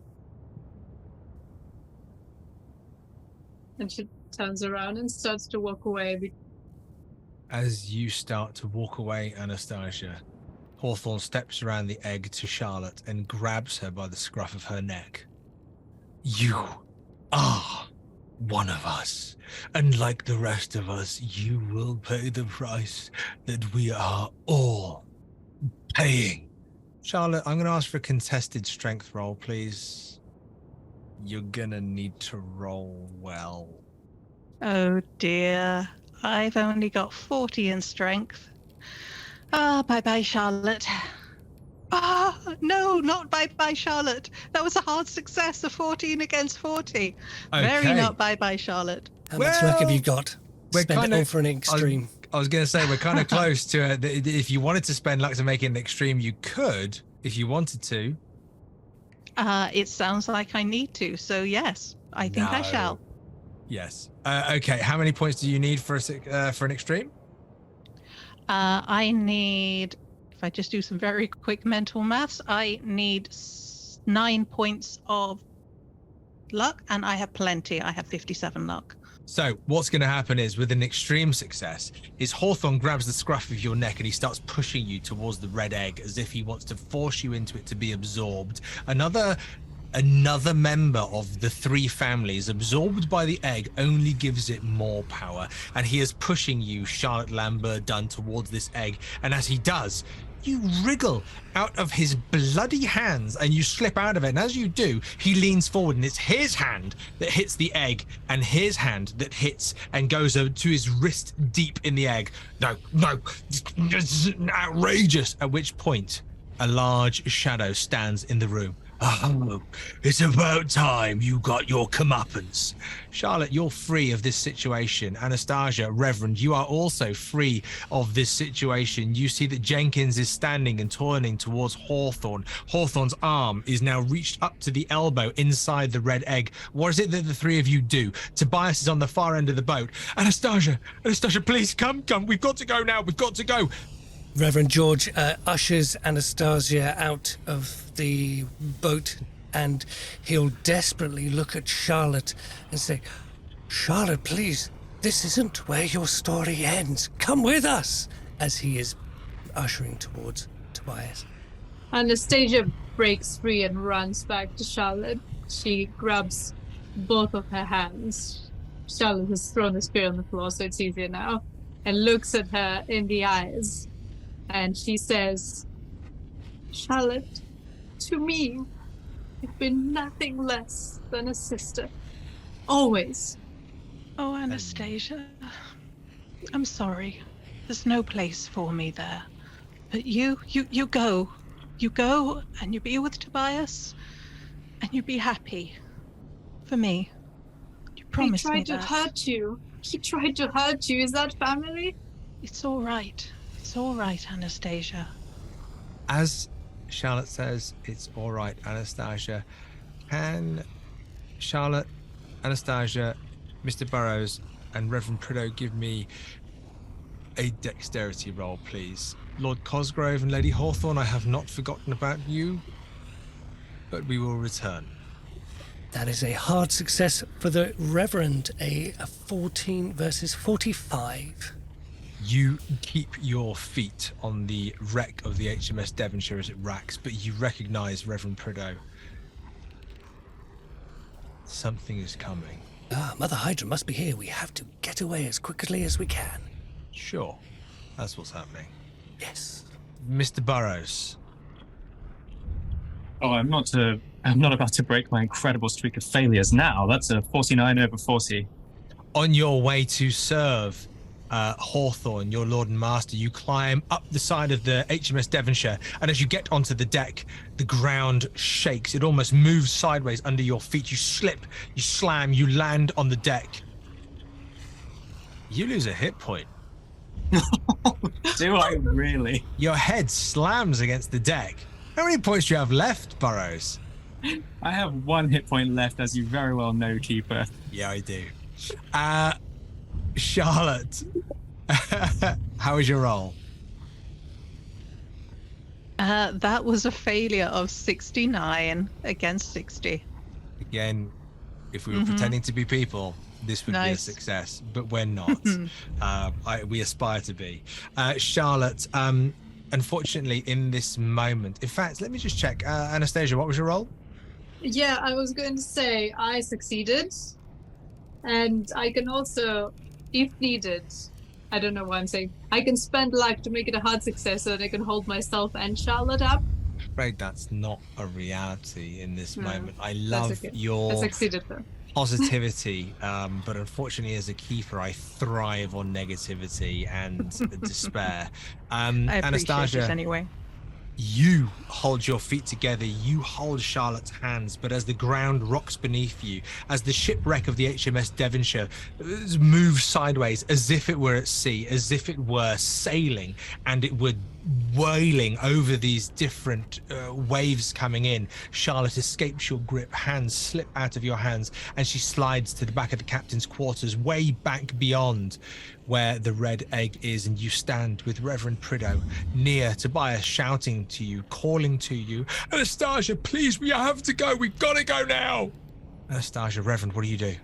And she turns around and starts to walk away. As you start to walk away, Anastasia, Hawthorne steps around the egg to Charlotte and grabs her by the scruff of her neck. You are one of us, and like the rest of us, you will pay the price that we are all paying. Charlotte, I'm going to ask for a contested strength roll, please. You're going to need to roll well. Oh dear. I've only got 40 in strength. Bye-bye, Charlotte. No, not bye-bye, Charlotte. That was a hard success, a 14 against 40. Okay. Very not bye-bye, Charlotte. How much luck have you got? Spend it all for an extreme. I was going to say, we're kind of close to it. If you wanted to spend luck to make it an extreme, you could, if you wanted to. It sounds like I need to, so yes, I think I shall. Yes. Okay, how many points do you need for an extreme? I need, if I just do some very quick mental maths, I need 9 points of luck, and I have plenty. I have 57 luck. So what's going to happen is, with an extreme success, is Hawthorne grabs the scruff of your neck and he starts pushing you towards the red egg as if he wants to force you into it to be absorbed. Another member of the three families absorbed by the egg only gives it more power, and he is pushing you, Charlotte Lambert Dunn, towards this egg. And as he does, you wriggle out of his bloody hands and you slip out of it. And as you do, he leans forward and it's his hand that hits the egg and his hand that hits and goes over to his wrist deep in the egg. No, it's outrageous. At which point, a large shadow stands in the room. Oh, it's about time you got your comeuppance. Charlotte, you're free of this situation. Anastasia, Reverend, you are also free of this situation. You see that Jenkins is standing and turning towards Hawthorne. Hawthorne's arm is now reached up to the elbow inside the red egg. What is it that the three of you do? Tobias is on the far end of the boat. Anastasia, please, come. We've got to go now. We've got to go. Reverend George ushers Anastasia out of the boat, and he'll desperately look at Charlotte and say, Charlotte, please, this isn't where your story ends. Come with us, as he is ushering towards Tobias. Anastasia breaks free and runs back to Charlotte. She grabs both of her hands. Charlotte has thrown the spear on the floor, so it's easier now, and looks at her in the eyes. And she says, Charlotte, to me, you've been nothing less than a sister. Always. Oh, Anastasia, I'm sorry. There's no place for me there. But you go. You go and you be with Tobias and you be happy. For me. You promised me that. He tried to hurt you. He tried to hurt you. Is that family? It's all right. It's all right, Anastasia. As Charlotte says, it's all right, Anastasia, can Charlotte, Anastasia, Mr. Burrows, and Reverend Prideaux give me a dexterity roll, please? Lord Cosgrove and Lady Hawthorne, I have not forgotten about you, but we will return. That is a hard success for the Reverend, a 14 versus 45. You keep your feet on the wreck of the HMS Devonshire as it racks, but you recognize Reverend Prideaux. Something is coming. Mother Hydra must be here. We have to get away as quickly as we can. Sure, that's what's happening. Yes. Mr. Burrows. Oh, I'm not about to break my incredible streak of failures now. That's a 49 over 40. On your way to serve Hawthorne, your lord and master, you climb up the side of the HMS Devonshire, and as you get onto the deck, the ground shakes. It almost moves sideways under your feet. You slip, you slam, you land on the deck. You lose a hit point. Do I really? Your head slams against the deck. How many points do you have left, Burrows? I have 1 hit point left, as you very well know, Keeper. Yeah, I do. Charlotte, how was your roll? That was a failure of 69 against 60. Again, if we were pretending to be people, this would be a success, but we're not. We aspire to be. Charlotte, unfortunately, in this moment, in fact, let me just check. Anastasia, what was your roll? Yeah, I was going to say I succeeded. And I can also, if needed, I don't know why I'm saying, I can spend luck to make it a hard success so that I can hold myself and Charlotte up. I'm afraid that's not a reality in this moment. I love your I succeeded though. Positivity, but unfortunately as a keeper, I thrive on negativity and despair. I appreciate Anastasia, it anyway. You hold your feet together, you hold Charlotte's hands, but as the ground rocks beneath you, as the shipwreck of the HMS Devonshire moves sideways as if it were at sea, as if it were sailing, and it were wailing over these different waves coming in, Charlotte escapes your grip, hands slip out of your hands, and she slides to the back of the captain's quarters, way back beyond where the red egg is, and you stand with Reverend Prideaux near Tobias, shouting to you, calling to you, Anastasia, please, we have to go, we've got to go now. Anastasia, Reverend, what do you do?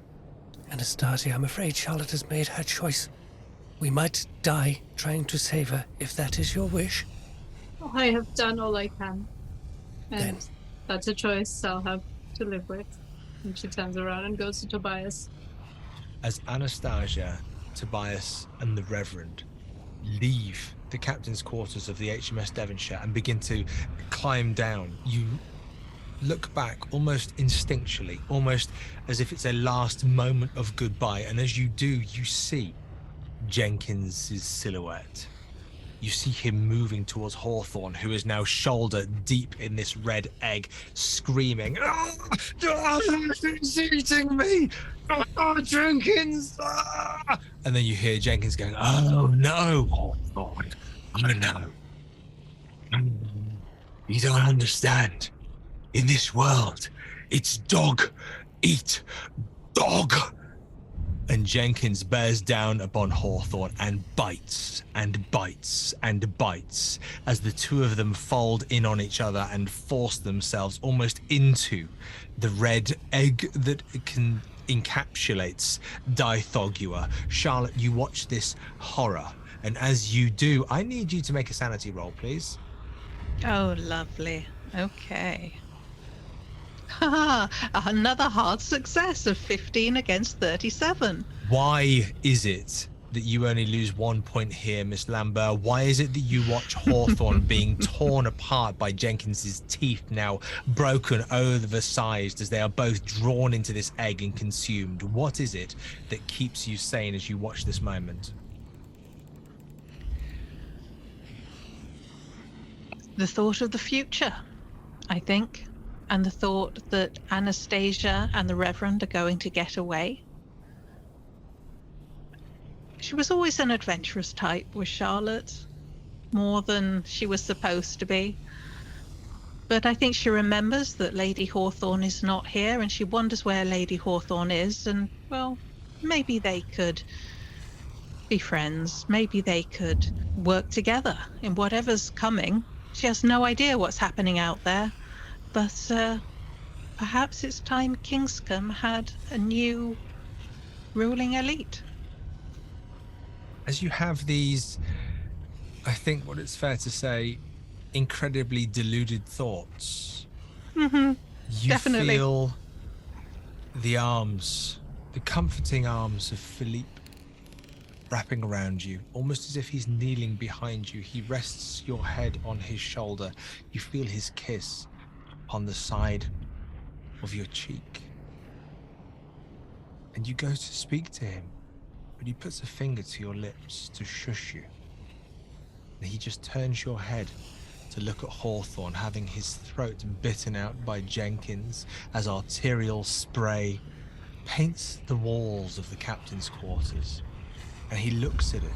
Anastasia, I'm afraid Charlotte has made her choice. We might die trying to save her, if that is your wish. I have done all I can. And Then. that's a choice I'll have to live with. And she turns around and goes to Tobias. As Anastasia, Tobias, and the Reverend leave the captain's quarters of the HMS Devonshire and begin to climb down, you look back almost instinctually, almost as if it's a last moment of goodbye. And as you do, you see Jenkins's silhouette. You see him moving towards Hawthorne, who is now shoulder deep in this red egg, screaming, "It's eating me! Oh, Jenkins!" And then you hear Jenkins going, "Oh no, Hawthorne! Oh no! You don't understand. In this world, it's dog eat dog." And Jenkins bears down upon Hawthorne and bites and bites and bites as the two of them fold in on each other and force themselves almost into the red egg that encapsulates Dythogua. Charlotte, you watch this horror, and as you do, I need you to make a sanity roll, please. Oh, lovely. Okay. Another hard success of 15 against 37. Why is it that you only lose 1 point here, Miss Lambert? Why is it that you watch Hawthorne being torn apart by Jenkins's teeth, now broken oversized, as they are both drawn into this egg and consumed? What is it that keeps you sane as you watch this moment? The thought of the future, I think. And the thought that Anastasia and the Reverend are going to get away. She was always an adventurous type, was Charlotte, more than she was supposed to be. But I think she remembers that Lady Hawthorne is not here, and she wonders where Lady Hawthorne is, and, well, maybe they could be friends. Maybe they could work together in whatever's coming. She has no idea what's happening out there. But perhaps it's time Kingscombe had a new ruling elite. As you have these, I think what it's fair to say, incredibly deluded thoughts, you Definitely. feel the arms, the comforting arms of Philippe wrapping around you, almost as if he's kneeling behind you. He rests your head on his shoulder. You feel his kiss on the side of your cheek. And you go to speak to him, but he puts a finger to your lips to shush you. And he just turns your head to look at Hawthorne, having his throat bitten out by Jenkins as arterial spray paints the walls of the captain's quarters. And he looks at it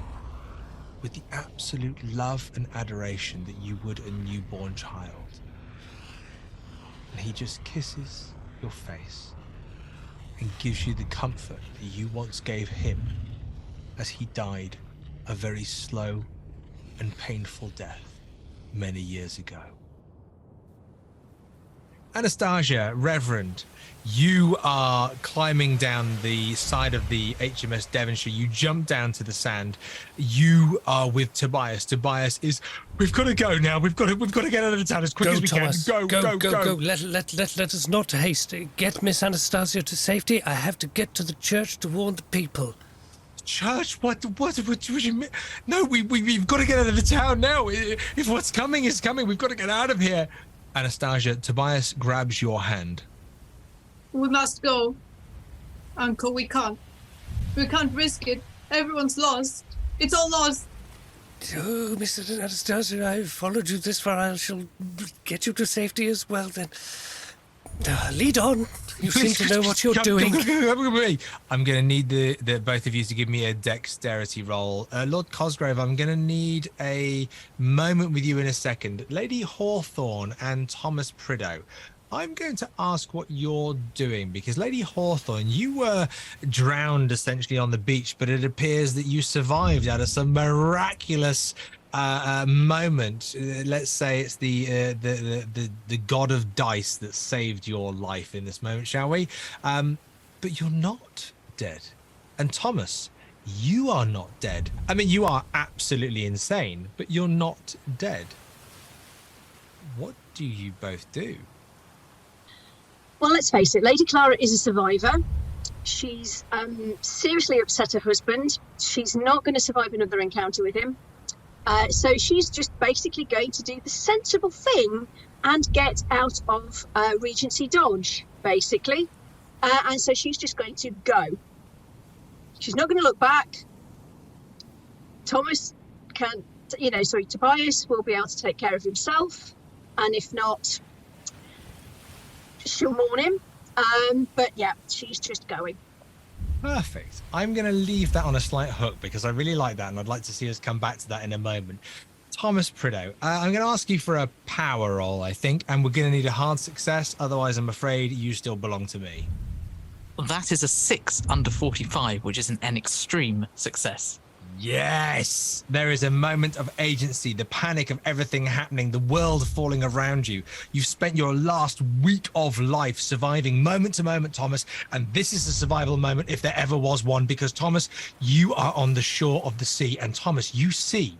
with the absolute love and adoration that you would a newborn child. And he just kisses your face and gives you the comfort that you once gave him as he died a very slow and painful death many years ago. Anastasia, Reverend, you are climbing down the side of the HMS Devonshire. You jump down to the sand. You are with Tobias. Tobias is, we've got to go now. We've got to get out of the town as quick as we Thomas. can. Go. Let us not haste. Get Miss Anastasia to safety. I have to get to the church to warn the people. Church? What you mean? No, we've got to get out of the town now. If what's coming is coming, we've got to get out of here. Anastasia, Tobias grabs your hand. We must go. Uncle, we can't. We can't risk it. Everyone's lost. It's all lost. Oh, Mr. Anastasia, I've followed you this far. I shall get you to safety as well, then. Lead on. You seem to know what you're doing. I'm going to need the both of you to give me a dexterity roll. Lord Cosgrave, I'm going to need a moment with you in a second. Lady Hawthorne and Thomas Prideaux, I'm going to ask what you're doing, because Lady Hawthorne, you were drowned essentially on the beach, but it appears that you survived out of some miraculous moment. Let's say it's the god of dice that saved your life in this moment, shall we? But you're not dead. And Thomas, you are not dead. I mean, you are absolutely insane, but you're not dead. What do you both do? Well, let's face it, Lady Clara is a survivor. She's seriously upset her husband. She's not going to survive another encounter with him. So she's just basically going to do the sensible thing and get out of Regency Dodge, basically. And so she's just going to go. She's not going to look back. Tobias will be able to take care of himself. And if not, she'll mourn him. But yeah, she's just going. Perfect. I'm going to leave that on a slight hook because I really like that, and I'd like to see us come back to that in a moment. Thomas Prideaux, I'm going to ask you for a power roll, I think, and we're going to need a hard success. Otherwise, I'm afraid you still belong to me. That is a 6 under 45, which is an extreme success. Yes! There is a moment of agency, the panic of everything happening, the world falling around you. You've spent your last week of life surviving moment to moment, Thomas, and this is a survival moment if there ever was one, because, Thomas, you are on the shore of the sea, and, Thomas, you see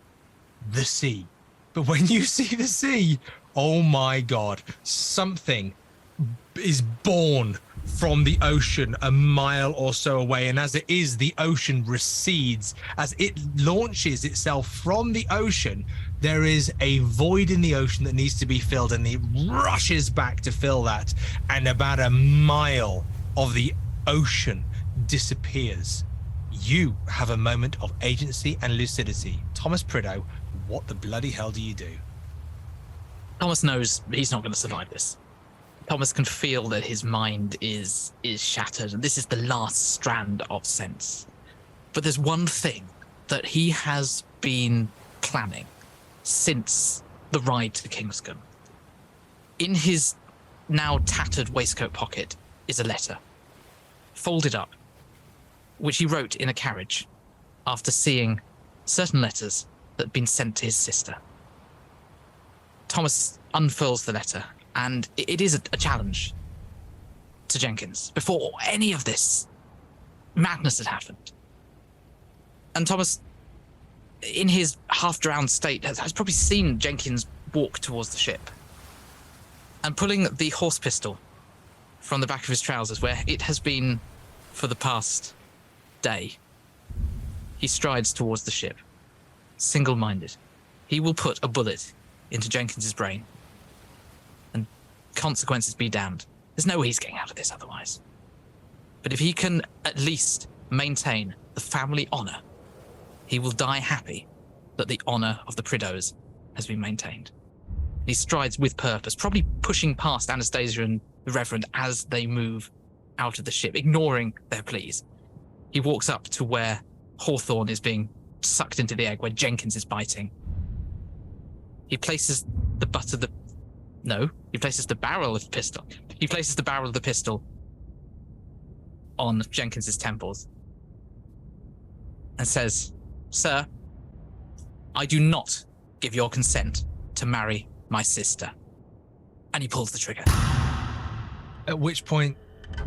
the sea. But when you see the sea, oh my God, something is born from the ocean a mile or so away, and as it is, the ocean recedes. As it launches itself from the ocean, there is a void in the ocean that needs to be filled, and it rushes back to fill that, and about a mile of the ocean disappears. You have a moment of agency and lucidity. Thomas Prideaux, what the bloody hell do you do? Thomas knows he's not going to survive this. Thomas can feel that his mind is shattered, and this is the last strand of sense. But there's one thing that he has been planning since the ride to Kingscombe. In his now tattered waistcoat pocket is a letter, folded up, which he wrote in a carriage after seeing certain letters that had been sent to his sister. Thomas unfurls the letter, and it is a challenge to Jenkins before any of this madness had happened. And Thomas, in his half-drowned state, has probably seen Jenkins walk towards the ship. And pulling the horse pistol from the back of his trousers, where it has been for the past day, he strides towards the ship, single-minded. He will put a bullet into Jenkins's brain. And consequences be damned. There's no way he's getting out of this otherwise. But if he can at least maintain the family honor, he will die happy that the honor of the Prideaux has been maintained. He strides with purpose, probably pushing past Anastasia and the Reverend as they move out of the ship, ignoring their pleas. He walks up to where Hawthorne is being sucked into the egg, where Jenkins is biting. He places the barrel of the pistol. He places the barrel of the pistol on Jenkins's temples and says, "Sir, I do not give your consent to marry my sister." And he pulls the trigger. At which point,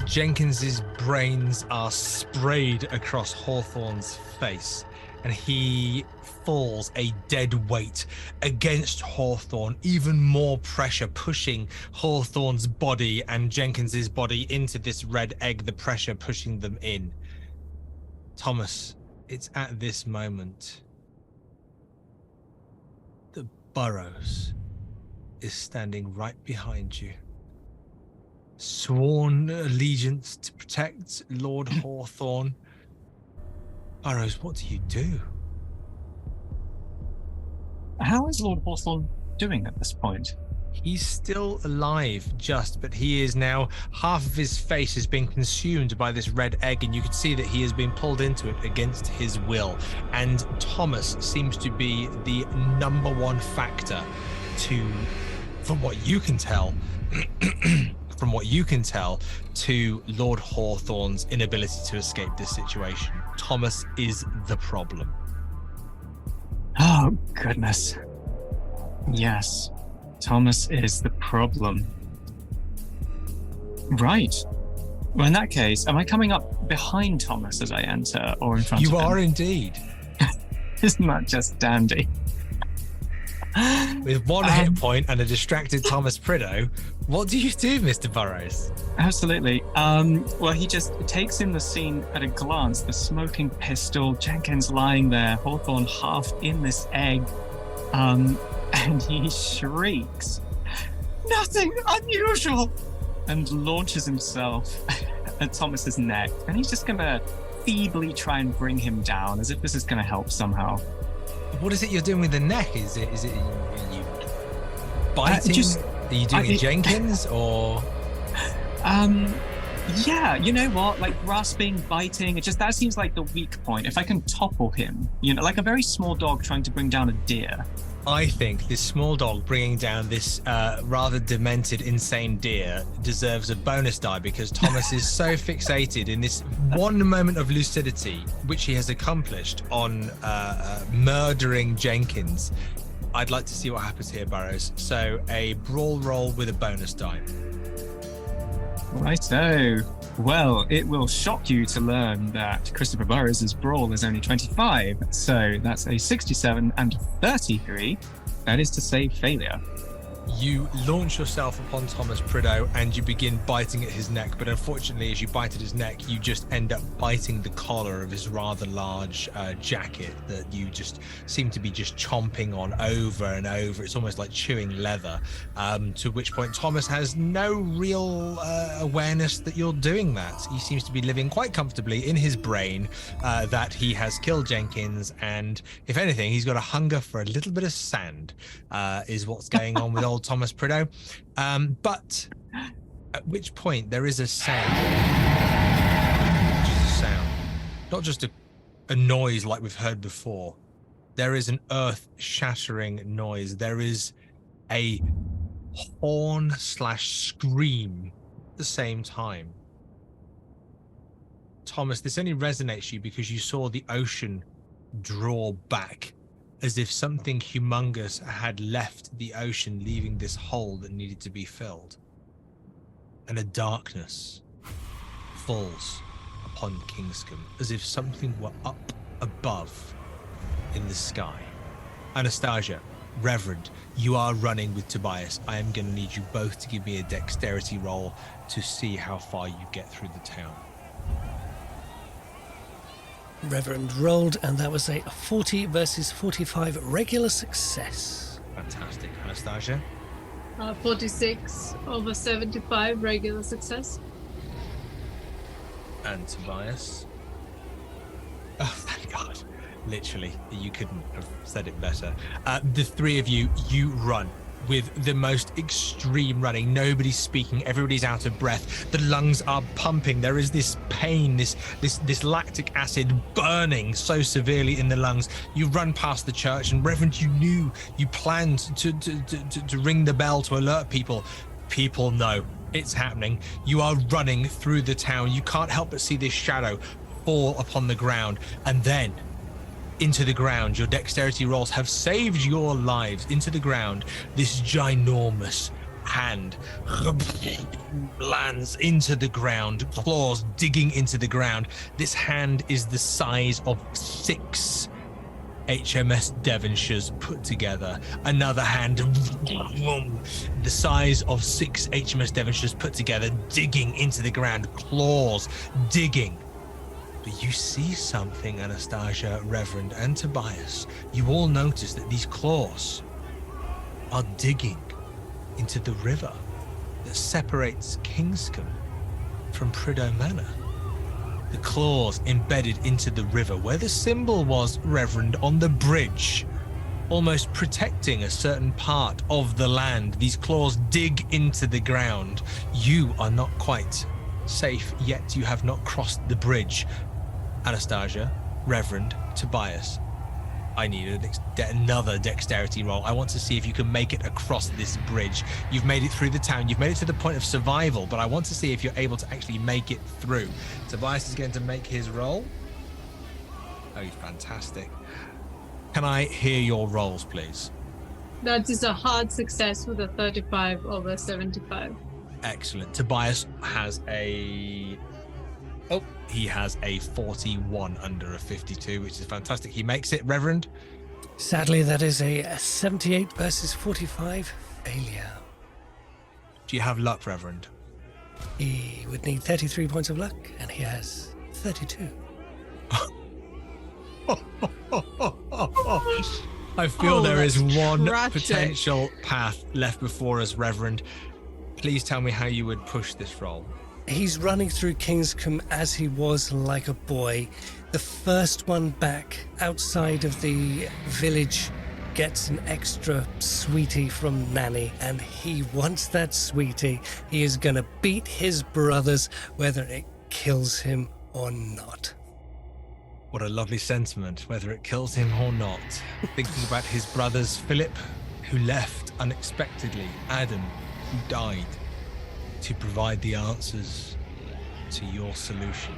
Jenkins's brains are sprayed across Hawthorne's face, and he falls a dead weight against Hawthorne, even more pressure pushing Hawthorne's body and Jenkins's body into this red egg, the pressure pushing them in. Thomas, it's at this moment that Burrows is standing right behind you. Sworn allegiance to protect Lord Hawthorne. Burrows, what do you do? How is Lord Hawthorne doing at this point? He's still alive, but he is now, half of his face is being consumed by this red egg, and you can see that he has been pulled into it against his will. And Thomas seems to be the number one factor to, from what you can tell, to Lord Hawthorne's inability to escape this situation. Thomas is the problem. Oh, goodness. Yes, Thomas is the problem. Right. Well, in that case, am I coming up behind Thomas as I enter, or in front of him? You are indeed. Isn't that just dandy? With one hit point and a distracted Thomas Prideaux, what do you do, Mr. Burrows? Absolutely. Well, he just takes in the scene at a glance. The smoking pistol, Jenkins lying there, Hawthorne half in this egg, and he shrieks, "Nothing unusual!" and launches himself at Thomas's neck. And he's just going to feebly try and bring him down, as if this is going to help somehow. What is it you're doing with the neck? Is it are you biting? Are you doing a Jenkins or? Yeah, you know what? Like grasping, biting. That seems like the weak point. If I can topple him, like a very small dog trying to bring down a deer. I think this small dog bringing down this rather demented, insane deer deserves a bonus die because Thomas is so fixated in this one moment of lucidity, which he has accomplished on murdering Jenkins. I'd like to see what happens here, Burrows. So a brawl roll with a bonus die. Righto. Well, it will shock you to learn that Christopher Burrows' brawl is only 25, so that's a 67 and a 33. That is to say failure. You launch yourself upon Thomas Prideaux and you begin biting at his neck, but unfortunately as you bite at his neck you just end up biting the collar of his rather large jacket that you just seem to be just chomping on over and over. It's almost like chewing leather, to which point Thomas has no real awareness that you're doing that. He seems to be living quite comfortably in his brain that he has killed Jenkins, and if anything he's got a hunger for a little bit of sand, is what's going on with old Thomas Prideaux. But at which point there is a sound. Just a sound. Not just a noise like we've heard before. There is an earth-shattering noise. There is a horn/scream at the same time. Thomas, this only resonates you because you saw the ocean draw back, as if something humongous had left the ocean, leaving this hole that needed to be filled. And a darkness falls upon Kingscombe, as if something were up above in the sky. Anastasia, Reverend, you are running with Tobias. I am going to need you both to give me a dexterity roll to see how far you get through the town. Reverend rolled, and that was a 40 versus 45 regular success. Fantastic. Anastasia? 46 over 75 regular success. And Tobias? Oh, thank God. Literally, you couldn't have said it better. The three of you run with the most extreme running. Nobody's speaking. Everybody's out of breath. The lungs are pumping. There is this pain, this lactic acid burning so severely in the lungs. You run past the church, and Reverend, you planned to ring the bell to alert people. People know it's happening. You are running through the town. You can't help but see this shadow fall upon the ground, and then into the ground. Your dexterity rolls have saved your lives. Into the ground, this ginormous hand lands into the ground, claws digging into the ground. This hand is the size of 6 HMS Devonshires put together. Another hand the size of 6 HMS Devonshires put together, digging into the ground, claws digging. But you see something, Anastasia, Reverend, and Tobias. You all notice that these claws are digging into the river that separates Kingscombe from Prideaux Manor. The claws embedded into the river where the symbol was, Reverend, on the bridge, almost protecting a certain part of the land. These claws dig into the ground. You are not quite safe yet. You have not crossed the bridge. Anastasia, Reverend, Tobias, I need another dexterity roll. I want to see if you can make it across this bridge. You've made it through the town. You've made it to the point of survival, but I want to see if you're able to actually make it through. Tobias is going to make his roll. Oh, fantastic. Can I hear your rolls, please? That is a hard success with a 35 over 75. Excellent. Tobias has a He has a 41 under a 52, which is fantastic. He makes it, Reverend. Sadly, that is a 78 versus 45 failure. Do you have luck, Reverend? He would need 33 points of luck, and he has 32. I feel there is one tragic. potential path left before us, Reverend. Please tell me how you would push this roll. He's running through Kingscombe as he was like a boy. The first one back outside of the village gets an extra sweetie from Nanny, and he wants that sweetie. He is going to beat his brothers, whether it kills him or not. What a lovely sentiment, whether it kills him or not. Thinking about his brothers, Philip, who left unexpectedly, Adam, who died, to provide the answers to your solution.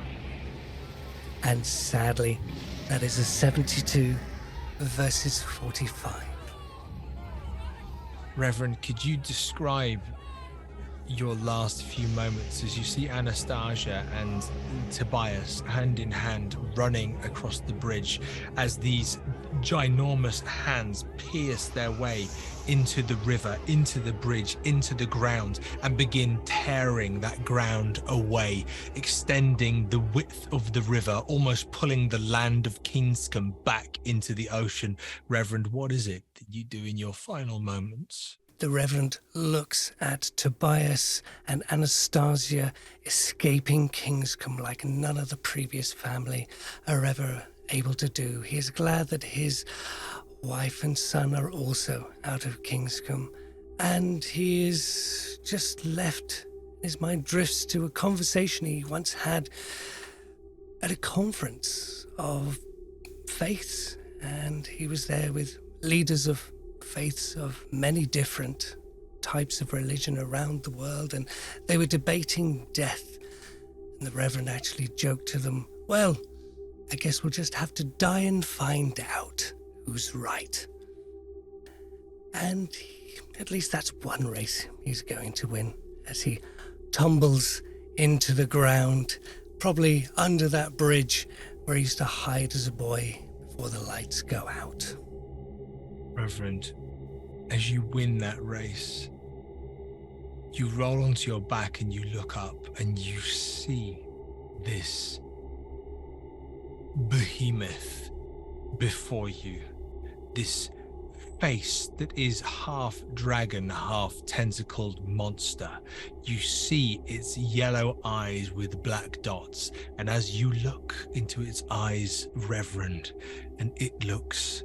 And sadly, that is a 72 versus 45. Reverend, could you describe your last few moments as you see Anastasia and Tobias hand in hand running across the bridge as these ginormous hands pierce their way into the river, into the bridge, into the ground, and begin tearing that ground away, extending the width of the river, almost pulling the land of Kingscombe back into the ocean? Reverend, what is it that you do in your final moments? The Reverend looks at Tobias and Anastasia escaping Kingscombe like none of the previous family are ever able to do. He is glad that his wife and son are also out of Kingscombe, and he is just left. His mind drifts to a conversation he once had at a conference of faiths, and he was there with leaders of faiths of many different types of religion around the world, and they were debating death. And the Reverend actually joked to them, well, I guess we'll just have to die and find out who's right. And at least that's one race he's going to win, as he tumbles into the ground, probably under that bridge where he used to hide as a boy before the lights go out. Reverend, as you win that race, you roll onto your back and you look up and you see this behemoth before you, this face that is half dragon, half tentacled monster. You see its yellow eyes with black dots, and as you look into its eyes, Reverend, and it looks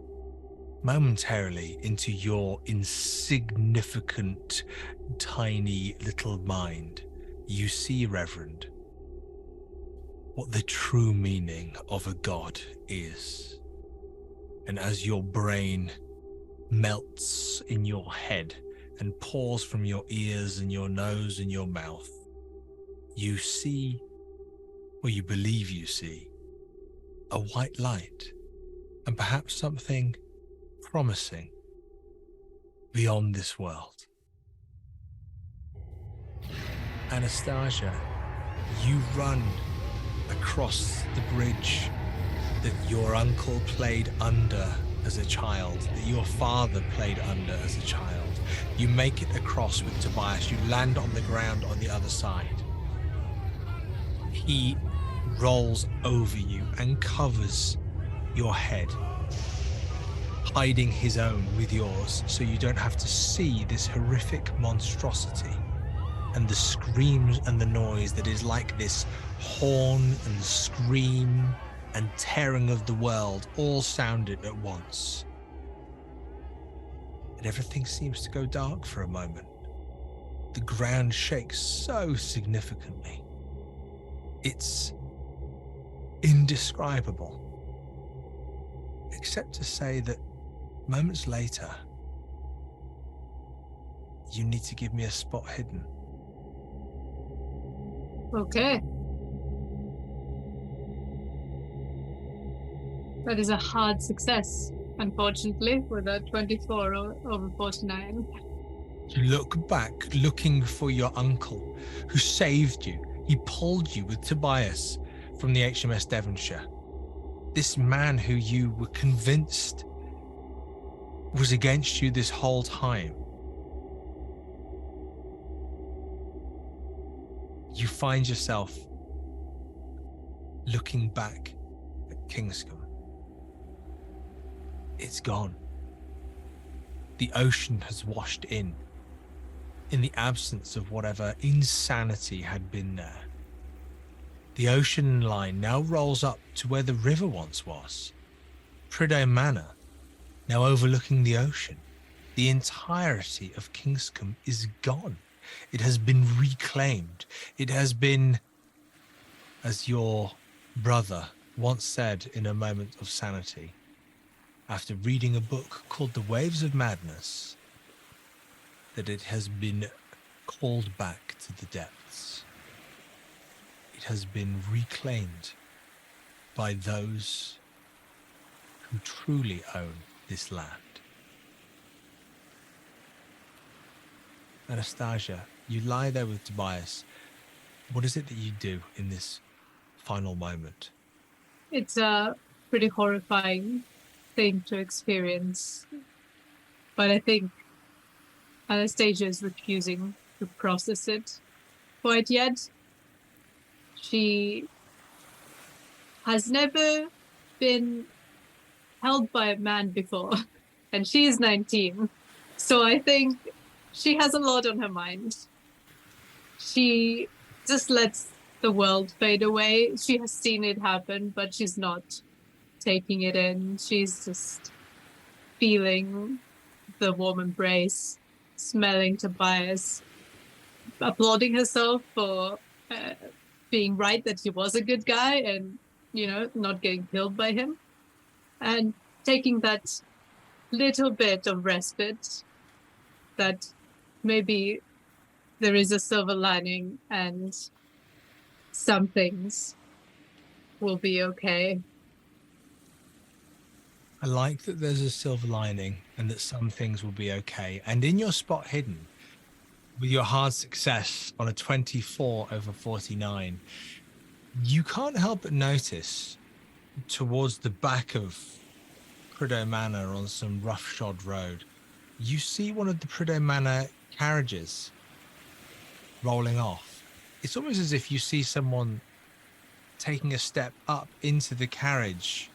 momentarily into your insignificant, tiny little mind, you see, Reverend, what the true meaning of a god is. And as your brain melts in your head and pours from your ears and your nose and your mouth, you see, or you believe you see, a white light, and perhaps something promising beyond this world. Anastasia, you run across the bridge that your uncle played under as a child, that your father played under as a child. You make it across with Tobias. You land on the ground on the other side. He rolls over you and covers your head, hiding his own with yours, so you don't have to see this horrific monstrosity and the screams and the noise that is like this horn and scream and tearing of the world all sounded at once. And everything seems to go dark for a moment. The ground shakes so significantly. It's indescribable. Except to say that moments later, you need to give me a spot hidden. Okay. That is a hard success, unfortunately, with a 24 over 49. You look back, looking for your uncle, who saved you. He pulled you with Tobias from the HMS Devonshire. This man who you were convinced was against you this whole time. You find yourself looking back at Kingscombe. It's gone. The ocean has washed in the absence of whatever insanity had been there. The ocean line now rolls up to where the river once was. Prideaux Manor, now overlooking the ocean. The entirety of Kingscombe is gone. It has been reclaimed. It has been, as your brother once said in a moment of sanity, after reading a book called The Waves of Madness, that it has been called back to the depths. It has been reclaimed by those who truly own this land. Anastasia, you lie there with Tobias. What is it that you do in this final moment? It's a pretty horrifying thing to experience, but I think Anastasia is refusing to process it quite yet. She has never been held by a man before, and she is 19, so I think she has a lot on her mind. She just lets the world fade away. She has seen it happen, but she's not taking it in. She's just feeling the warm embrace, smelling Tobias, applauding herself for being right that he was a good guy and, you know, not getting killed by him, and taking that little bit of respite that maybe there is a silver lining and some things will be okay. I like that there's a silver lining and that some things will be okay. And in your spot hidden, with your hard success on a 24 over 49, you can't help but notice towards the back of Prideaux Manor on some roughshod road, you see one of the Prideaux Manor carriages rolling off. It's almost as if you see someone taking a step up into the carriage,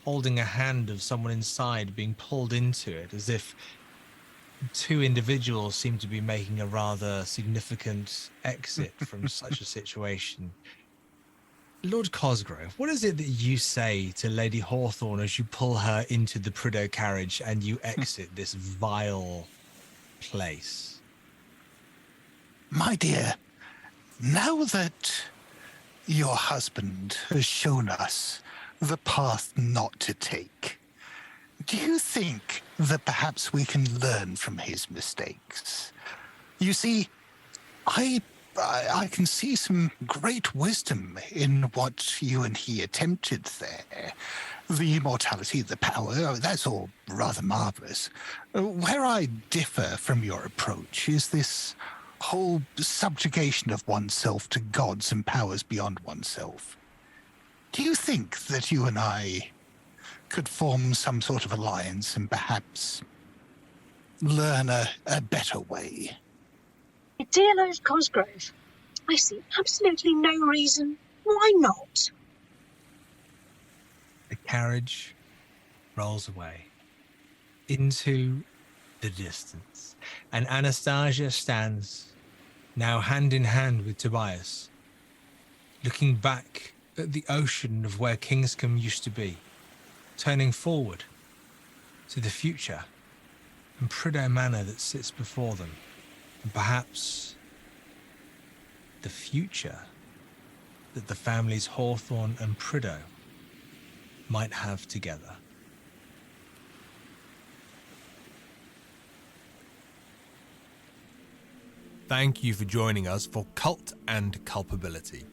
holding a hand of someone inside being pulled into it, as if two individuals seem to be making a rather significant exit from such a situation. Lord Cosgrove, what is it that you say to Lady Hawthorne as you pull her into the Prideaux carriage and you exit this vile place? My dear, now that your husband has shown us the path not to take, do you think that perhaps we can learn from his mistakes? You see, I can see some great wisdom in what you and he attempted there. The immortality, the power, that's all rather marvelous. Where I differ from your approach is this whole subjugation of oneself to gods and powers beyond oneself. Do you think that you and I could form some sort of alliance and perhaps learn a better way? Dear Lord Cosgrove, I see absolutely no reason why not. The carriage rolls away into the distance, and Anastasia stands, now hand in hand with Tobias, looking back at the ocean of where Kingscombe used to be, turning forward to the future and Prideaux Manor that sits before them, and perhaps the future that the families Hawthorne and Prideaux might have together. Thank you for joining us for Cult and Culpability.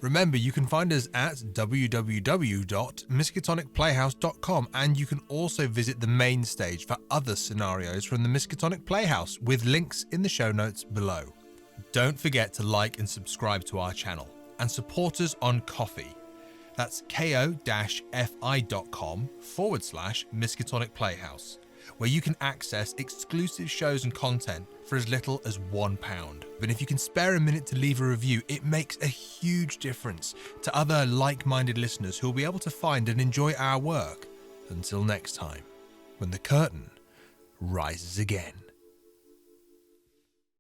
Remember, you can find us at www.miskatonicplayhouse.com, and you can also visit the main stage for other scenarios from the Miskatonic Playhouse, with links in the show notes below. Don't forget to like and subscribe to our channel. and support us on Ko-fi. That's ko-fi.com/Miskatonic Playhouse, where you can access exclusive shows and content for as little as £1. But if you can spare a minute to leave a review, it makes a huge difference to other like-minded listeners who will be able to find and enjoy our work. Until next time, when the curtain rises again.